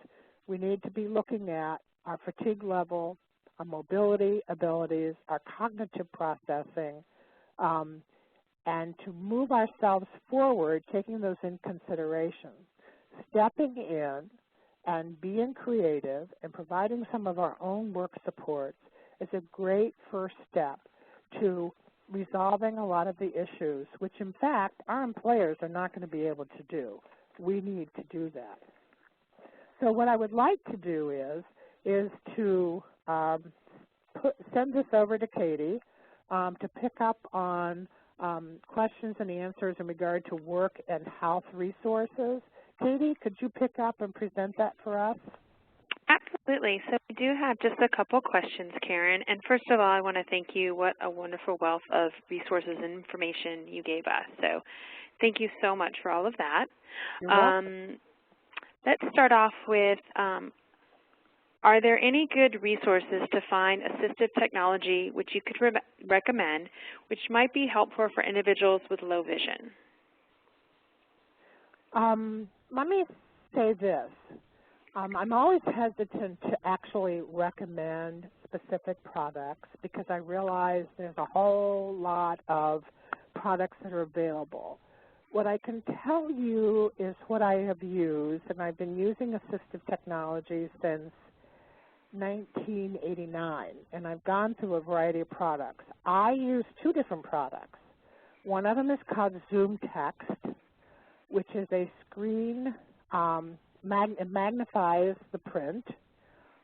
we need to be looking at our fatigue level, our mobility abilities, our cognitive processing, and to move ourselves forward, taking those in consideration. Stepping in and being creative and providing some of our own work supports is a great first step to resolving a lot of the issues, which in fact our employers are not going to be able to do. We need to do that. So what I would like to do is to send this over to Katie to pick up on questions and answers in regard to work and health resources. Katie, could you pick up and present that for us? Absolutely. So we do have just a couple questions, Karen. And first of all, I want to thank you. What a wonderful wealth of resources and information you gave us. So thank you so much for all of that. Let's start off with, are there any good resources to find assistive technology which you could recommend which might be helpful for individuals with low vision? Let me say this. I'm always hesitant to actually recommend specific products because I realize there's a whole lot of products that are available. What I can tell you is what I have used, and I've been using assistive technology since 1989, and I've gone through a variety of products. I use two different products. One of them is called Zoom Text, which is a screen, it magnifies the print.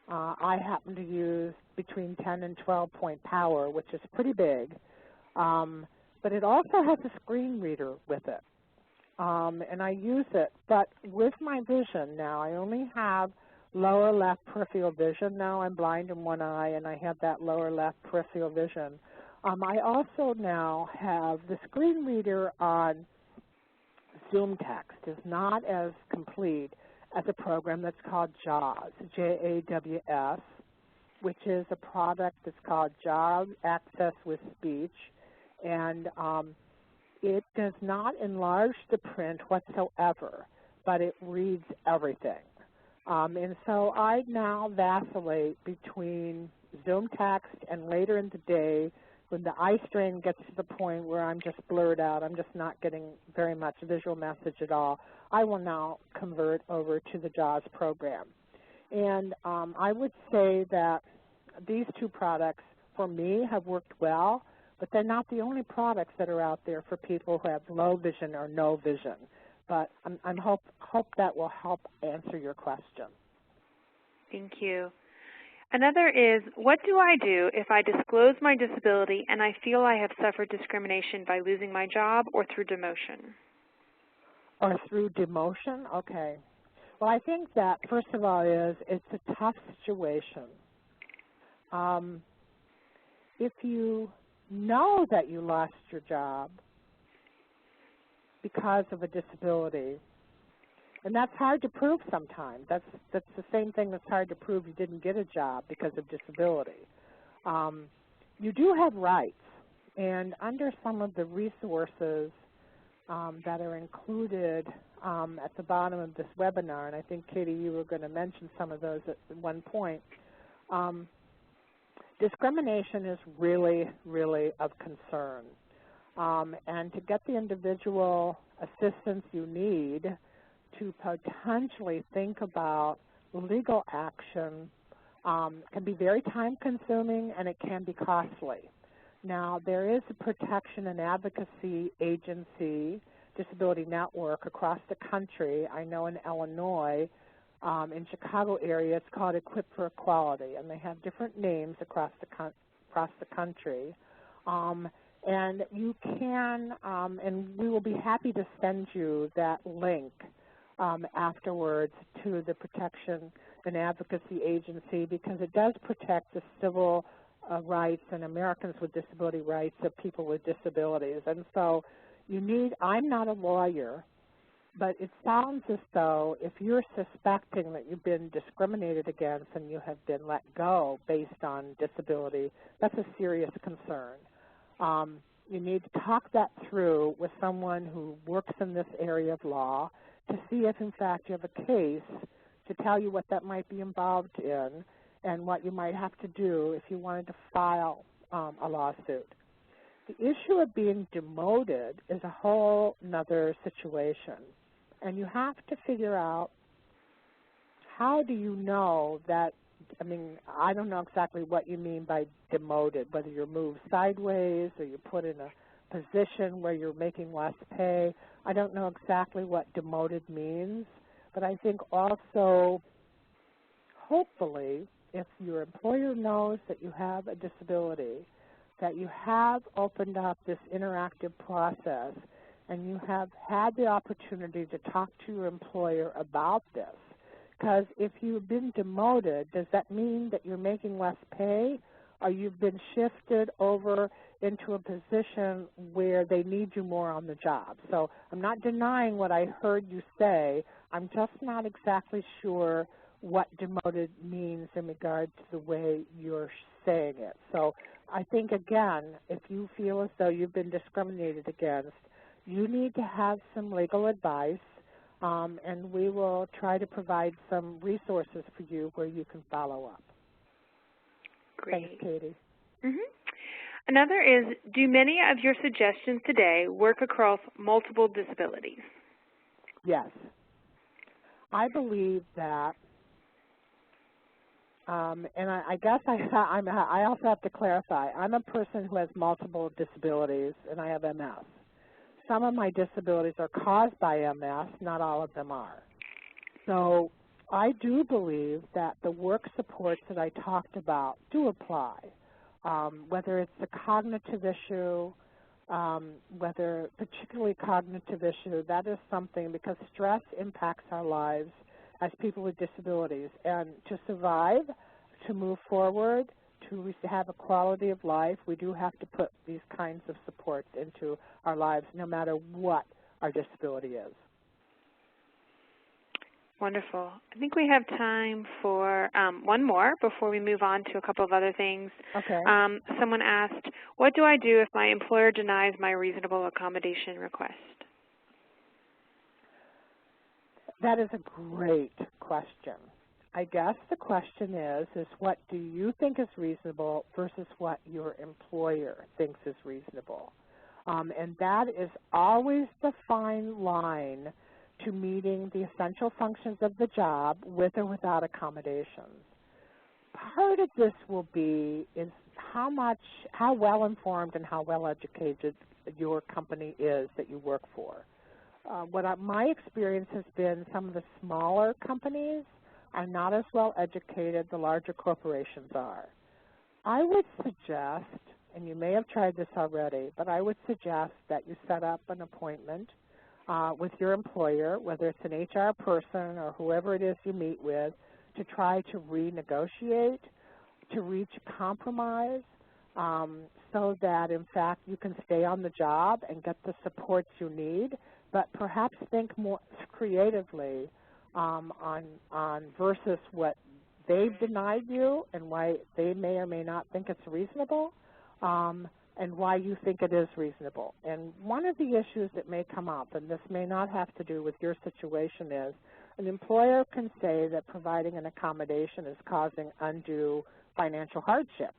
I happen to use between 10 and 12 point power, which is pretty big, but it also has a screen reader with it, and I use it. But with my vision now, I only have lower left peripheral vision. Now I'm blind in one eye, and I have that lower left peripheral vision. I also now have the screen reader on Zoom Text is not as complete as a program that's called JAWS, J-A-W-S, which is a product that's called JAWS Access with Speech, and it does not enlarge the print whatsoever, but it reads everything. And so I now vacillate between Zoom Text and later in the day when the eye strain gets to the point where I'm just blurred out, I'm just not getting very much visual message at all, I will now convert over to the JAWS program. And I would say that these two products, for me, have worked well, but they're not the only products that are out there for people who have low vision or no vision. But I hope that will help answer your question. Thank you. Another is, what do I do if I disclose my disability and I feel I have suffered discrimination by losing my job or through demotion? Or through demotion? Okay. Well, I think that, first of all, it's a tough situation. If you know that you lost your job because of a disability, and that's hard to prove sometimes. That's the same thing that's hard to prove you didn't get a job because of disability. You do have rights, and under some of the resources that are included at the bottom of this webinar, and I think, Katie, you were going to mention some of those at one point, discrimination is really, really of concern. And to get the individual assistance you need to potentially think about legal action can be very time-consuming, and it can be costly. Now, there is a protection and advocacy agency, disability network, across the country. I know in Illinois, in Chicago area, it's called Equip for Equality, and they have different names across the country. And you can, and we will be happy to send you that link afterwards to the protection an advocacy agency because it does protect the civil rights and Americans with disability rights of people with disabilities. And so I'm not a lawyer, but it sounds as though if you're suspecting that you've been discriminated against and you have been let go based on disability, that's a serious concern. You need to talk that through with someone who works in this area of law to see if, in fact, you have a case, to tell you what that might be involved in and what you might have to do if you wanted to file a lawsuit. The issue of being demoted is a whole nother situation, and you have to figure out how do you know that, I don't know exactly what you mean by demoted, whether you're moved sideways or you're put in a position where you're making less pay. I don't know exactly what demoted means, but I think also, hopefully, if your employer knows that you have a disability, that you have opened up this interactive process and you have had the opportunity to talk to your employer about this. Because if you've been demoted, does that mean that you're making less pay, or you've been shifted over into a position where they need you more on the job? So I'm not denying what I heard you say. I'm just not exactly sure what demoted means in regard to the way you're saying it. So I think, again, if you feel as though you've been discriminated against, you need to have some legal advice, and we will try to provide some resources for you where you can follow up. Great. Thanks, Katie. Another is, do many of your suggestions today work across multiple disabilities? Yes. I believe that, and I guess I also have to clarify, I'm a person who has multiple disabilities, and I have MS. Some of my disabilities are caused by MS, not all of them are. So I do believe that the work supports that I talked about do apply, whether it's a cognitive issue, whether particularly cognitive issue, that is something because stress impacts our lives as people with disabilities. And to survive, to move forward, to have a quality of life, we do have to put these kinds of supports into our lives no matter what our disability is. Wonderful. I think we have time for one more before we move on to a couple of other things. Okay. Someone asked, what do I do if my employer denies my reasonable accommodation request? That is a great question. I guess the question is what do you think is reasonable versus what your employer thinks is reasonable? And that is always the fine line to meeting the essential functions of the job with or without accommodations. Part of this will be is how well informed and how well educated your company is that you work for. My experience has been some of the smaller companies are not as well educated, the larger corporations are. I would suggest, and you may have tried this already, but I would suggest that you set up an appointment with your employer, whether it's an HR person or whoever it is you meet with, to try to renegotiate, to reach a compromise, so that, in fact, you can stay on the job and get the supports you need, but perhaps think more creatively on versus what they've denied you and why they may or may not think it's reasonable, and why you think it is reasonable. And one of the issues that may come up, and this may not have to do with your situation, is an employer can say that providing an accommodation is causing undue financial hardship.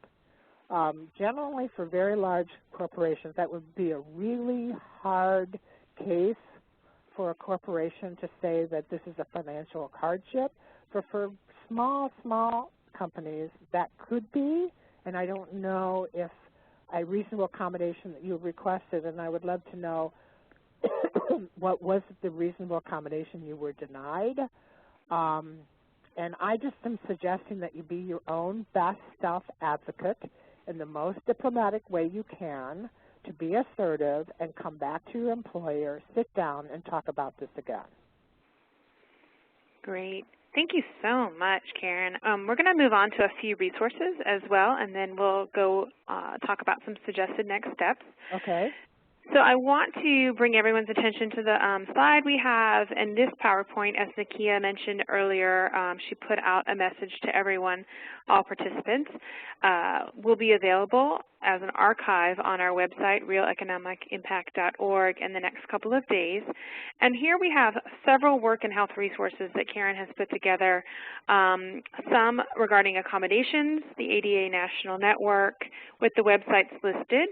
Generally, for very large corporations, that would be a really hard case for a corporation to say that this is a financial hardship. But for small companies, that could be, and I don't know if a reasonable accommodation that you requested, and I would love to know what was the reasonable accommodation you were denied. And I just am suggesting that you be your own best self-advocate in the most diplomatic way you can, to be assertive and come back to your employer, sit down, and talk about this again. Great. Thank you so much, Karen. We're going to move on to a few resources as well, and then we'll go talk about some suggested next steps. Okay. So I want to bring everyone's attention to the slide we have, and this PowerPoint, as Nakia mentioned earlier, she put out a message to everyone, all participants, will be available as an archive on our website, realeconomicimpact.org, in the next couple of days. And here we have several work and health resources that Karen has put together, some regarding accommodations, the ADA National Network, with the websites listed,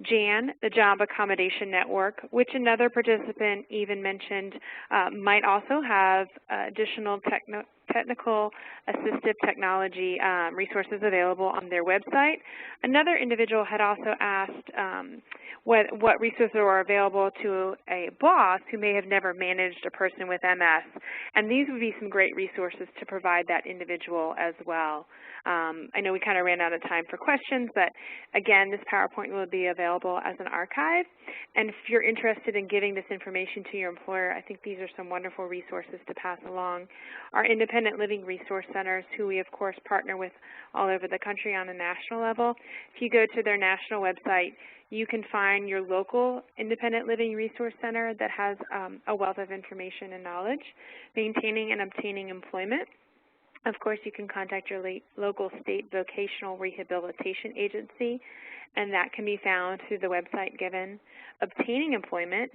JAN, the Job Accommodation Network, which another participant even mentioned might also have additional technical assistive technology resources available on their website. Another individual had also asked what resources are available to a boss who may have never managed a person with MS, and these would be some great resources to provide that individual as well. I know we kind of ran out of time for questions, but again, this PowerPoint will be available as an archive, and if you're interested in giving this information to your employer, I think these are some wonderful resources to pass along. Our independent living resource centers, who we of course partner with all over the country on a national level, if you go to their national website, you can find your local independent living resource center that has a wealth of information and knowledge, maintaining and obtaining employment. Of course, you can contact your local state vocational rehabilitation agency, and that can be found through the website given. Obtaining employment,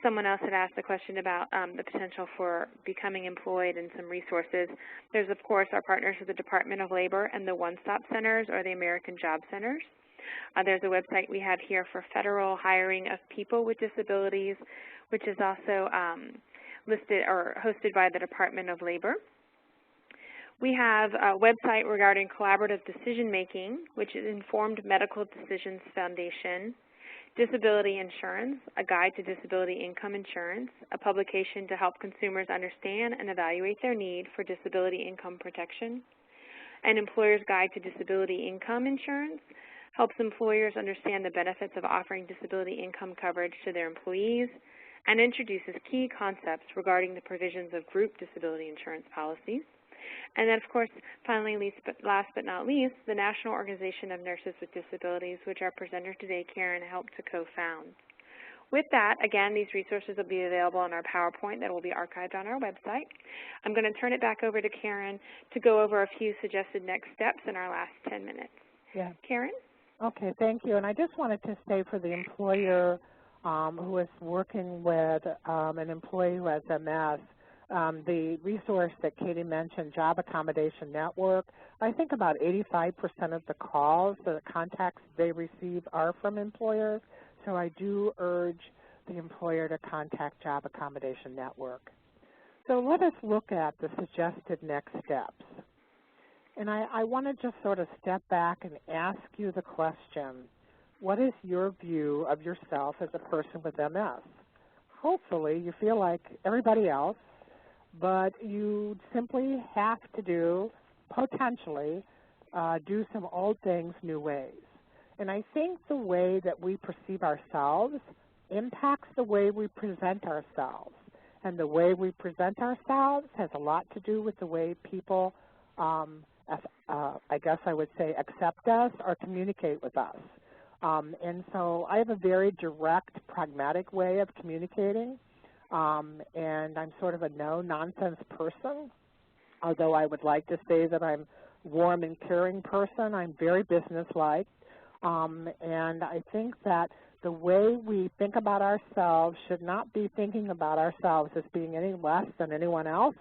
someone else had asked a question about the potential for becoming employed and some resources. There's, of course, our partners with the Department of Labor and the One-Stop Centers or the American Job Centers. There's a website we have here for federal hiring of people with disabilities, which is also listed or hosted by the Department of Labor. We have a website regarding collaborative decision-making, which is Informed Medical Decisions Foundation, Disability Insurance, a guide to disability income insurance, a publication to help consumers understand and evaluate their need for disability income protection, an employer's guide to disability income insurance, helps employers understand the benefits of offering disability income coverage to their employees, and introduces key concepts regarding the provisions of group disability insurance policies. And then, of course, finally, last but not least, the National Organization of Nurses with Disabilities, which our presenter today, Karen, helped to co-found. With that, again, these resources will be available on our PowerPoint that will be archived on our website. I'm going to turn it back over to Karen to go over a few suggested next steps in our last 10 minutes. Yeah. Karen? Okay, thank you. And I just wanted to say for the employer who is working with an employee who has MS, the resource that Katie mentioned, Job Accommodation Network, I think about 85% of the calls, the contacts they receive are from employers, so I do urge the employer to contact Job Accommodation Network. So let us look at the suggested next steps. And I want to just sort of step back and ask you the question, what is your view of yourself as a person with MS? Hopefully you feel like everybody else, but you simply have to do, potentially, do some old things new ways. And I think the way that we perceive ourselves impacts the way we present ourselves. And the way we present ourselves has a lot to do with the way people, I guess I would say, accept us or communicate with us. And so I have a very direct, pragmatic way of communicating. And I'm sort of a no-nonsense person, although I would like to say that I'm a warm and caring person. I'm very businesslike, and I think that the way we think about ourselves should not be thinking about ourselves as being any less than anyone else.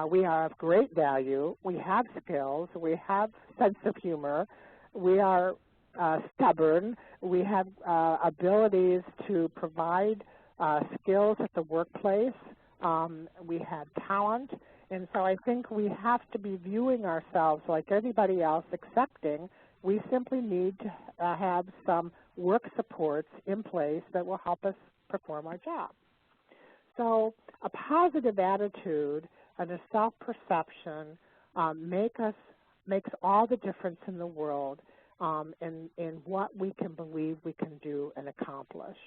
We are of great value. We have skills. We have sense of humor. We are stubborn. We have abilities to provide skills at the workplace. We have talent, and so I think we have to be viewing ourselves like everybody else, accepting we simply need to have some work supports in place that will help us perform our job. So a positive attitude and a self-perception makes all the difference in the world in what we can believe we can do and accomplish.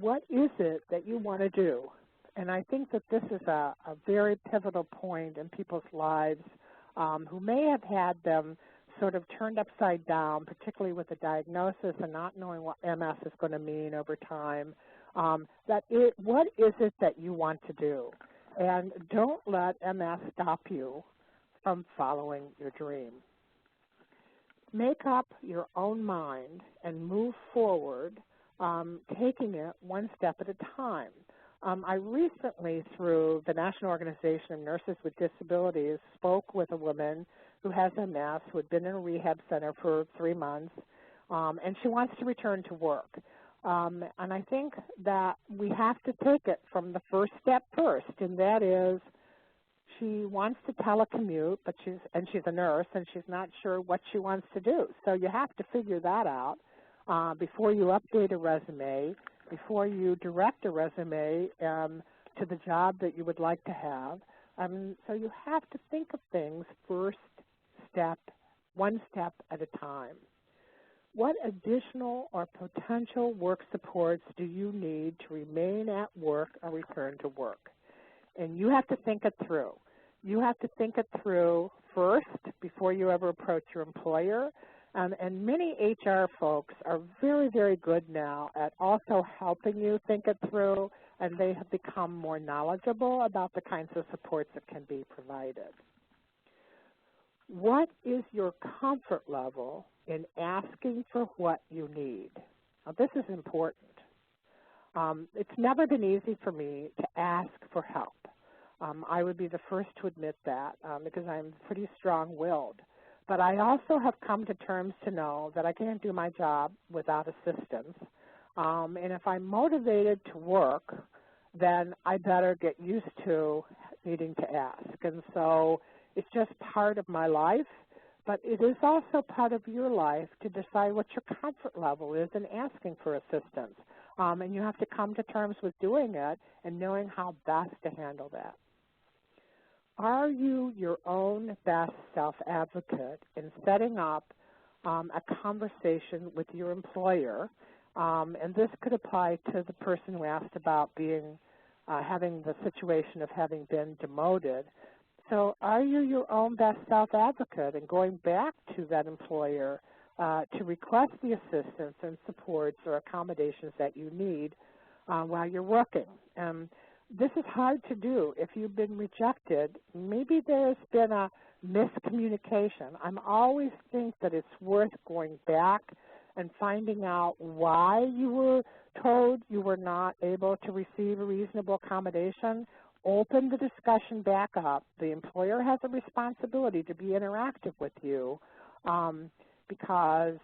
What is it that you want to do? And I think that this is a very pivotal point in people's lives who may have had them sort of turned upside down, particularly with a diagnosis and not knowing what MS is going to mean over time. What is it that you want to do? And don't let MS stop you from following your dream. Make up your own mind and move forward, taking it one step at a time. I recently, through the National Organization of Nurses with Disabilities, spoke with a woman who has MS, who had been in a rehab center for 3 months, and she wants to return to work. And I think that we have to take it from the first step first, and that is she wants to telecommute, but she's a nurse, and she's not sure what she wants to do. So you have to figure that out before you update a resume, before you direct a resume to the job that you would like to have. So you have to think of things first step, one step at a time. What additional or potential work supports do you need to remain at work or return to work? And you have to think it through. You have to think it through first before you ever approach your employer. And many HR folks are very, very good now at also helping you think it through, and they have become more knowledgeable about the kinds of supports that can be provided. What is your comfort level in asking for what you need? Now, this is important. It's never been easy for me to ask for help. I would be the first to admit that because I'm pretty strong-willed. But I also have come to terms to know that I can't do my job without assistance. And if I'm motivated to work, then I better get used to needing to ask. And so it's just part of my life, but it is also part of your life to decide what your comfort level is in asking for assistance. And you have to come to terms with doing it and knowing how best to handle that. Are you your own best self-advocate in setting up a conversation with your employer? And this could apply to the person who asked about having the situation of having been demoted. So are you your own best self-advocate and going back to that employer to request the assistance and supports or accommodations that you need while you're working? This is hard to do. If you've been rejected, maybe there's been a miscommunication. I'm always think that it's worth going back and finding out why you were told you were not able to receive a reasonable accommodation. Open the discussion back up. The employer has a responsibility to be interactive with you because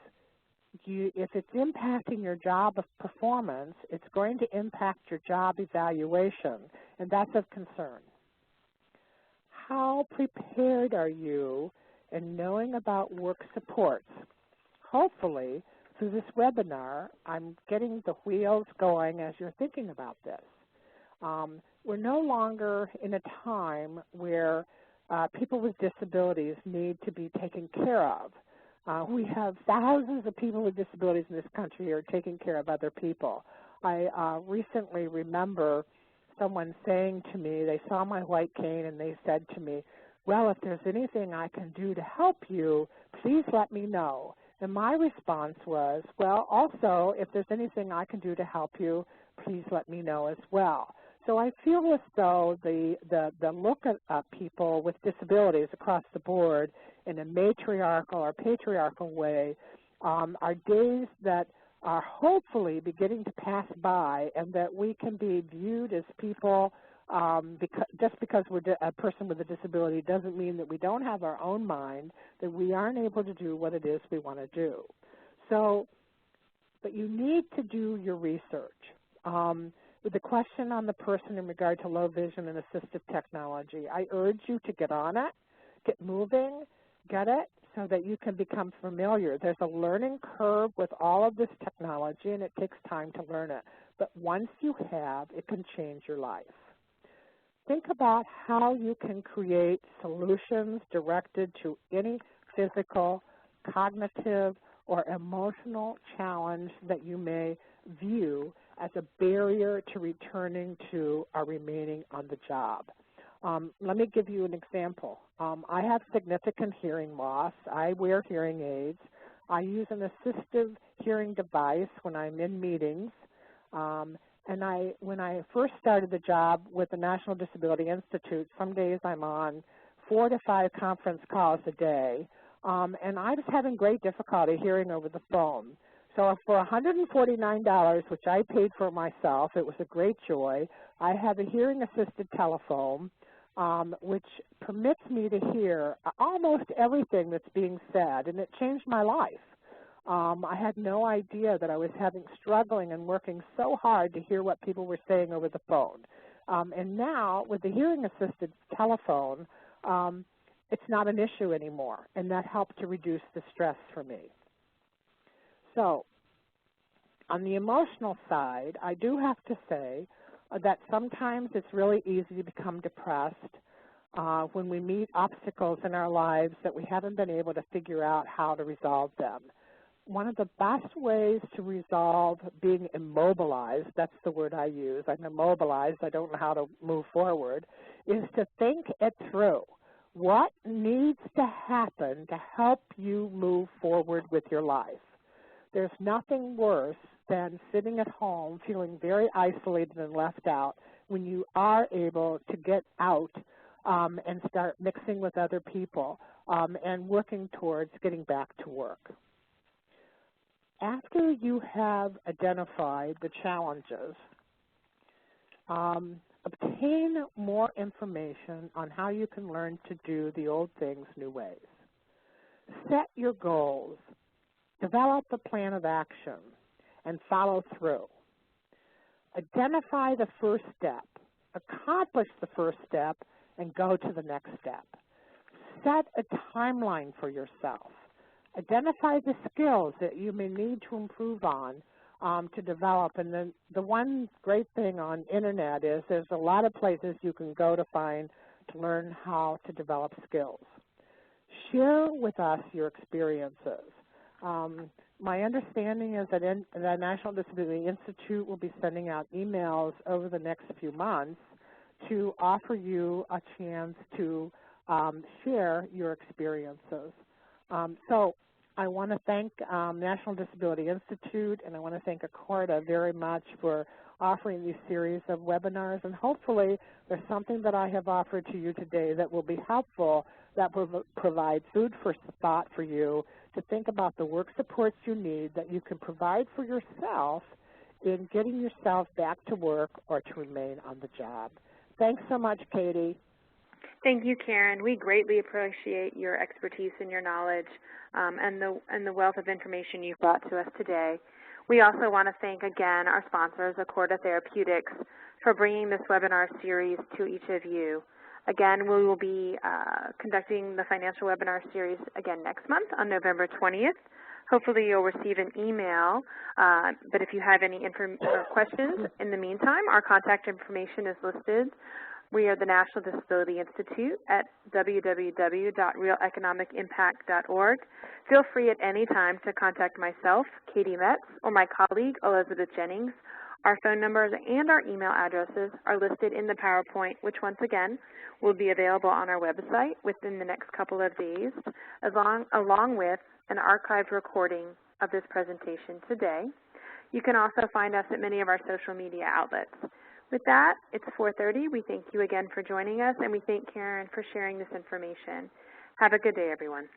if it's impacting your job of performance, it's going to impact your job evaluation, and that's of concern. How prepared are you in knowing about work supports? Hopefully, through this webinar, I'm getting the wheels going as you're thinking about this. We're no longer in a time where people with disabilities need to be taken care of. We have thousands of people with disabilities in this country who are taking care of other people. I recently remember someone saying to me, they saw my white cane and they said to me, well, if there's anything I can do to help you, please let me know. And my response was, well, also, if there's anything I can do to help you, please let me know as well. So I feel as though the look at people with disabilities across the board in a matriarchal or patriarchal way are days that are hopefully beginning to pass by, and that we can be viewed as people just because we're a person with a disability doesn't mean that we don't have our own mind, that we aren't able to do what it is we want to do. So, but you need to do your research. With the question on the person in regard to low vision and assistive technology, I urge you to get on it, get moving, get it, so that you can become familiar. There's a learning curve with all of this technology, and it takes time to learn it. But once you have, it can change your life. Think about how you can create solutions directed to any physical, cognitive, or emotional challenge that you may view as a barrier to returning to or remaining on the job. Let me give you an example. I have significant hearing loss. I wear hearing aids. I use an assistive hearing device when I'm in meetings. And when I first started the job with the National Disability Institute, some days I'm on 4 to 5 conference calls a day, and I was having great difficulty hearing over the phone. So for $149, which I paid for myself, it was a great joy, I have a hearing-assisted telephone, which permits me to hear almost everything that's being said, and it changed my life. I had no idea that I was struggling and working so hard to hear what people were saying over the phone. And now, with the hearing-assisted telephone, it's not an issue anymore, and that helped to reduce the stress for me. So, on the emotional side, I do have to say that sometimes it's really easy to become depressed when we meet obstacles in our lives that we haven't been able to figure out how to resolve them. One of the best ways to resolve being immobilized, that's the word I use, I'm immobilized, I don't know how to move forward, is to think it through. What needs to happen to help you move forward with your life? There's nothing worse than sitting at home feeling very isolated and left out when you are able to get out and start mixing with other people and working towards getting back to work. After you have identified the challenges, obtain more information on how you can learn to do the old things new ways. Set your goals. Develop a plan of action and follow through. Identify the first step. Accomplish the first step and go to the next step. Set a timeline for yourself. Identify the skills that you may need to improve on to develop. And then the one great thing on internet is there's a lot of places you can go to learn how to develop skills. Share with us your experiences. My understanding is that the National Disability Institute will be sending out emails over the next few months to offer you a chance to share your experiences. So I want to thank National Disability Institute, and I want to thank Accorda very much for offering these series of webinars, and hopefully there's something that I have offered to you today that will be helpful, that will provide food for thought for you to think about the work supports you need that you can provide for yourself in getting yourself back to work or to remain on the job. Thanks so much, Katie. Thank you, Karen. We greatly appreciate your expertise and your knowledge and the wealth of information you've brought to us today. We also want to thank again our sponsors, Accorda Therapeutics, for bringing this webinar series to each of you. Again, we will be conducting the financial webinar series again next month on November 20th. Hopefully you'll receive an email, but if you have any questions in the meantime, our contact information is listed. We are the National Disability Institute at www.realeconomicimpact.org. Feel free at any time to contact myself, Katie Metz, or my colleague, Elizabeth Jennings. Our phone numbers and our email addresses are listed in the PowerPoint, which once again will be available on our website within the next couple of days, along with an archived recording of this presentation today. You can also find us at many of our social media outlets. With that, it's 4:30. We thank you again for joining us, and we thank Karen for sharing this information. Have a good day, everyone.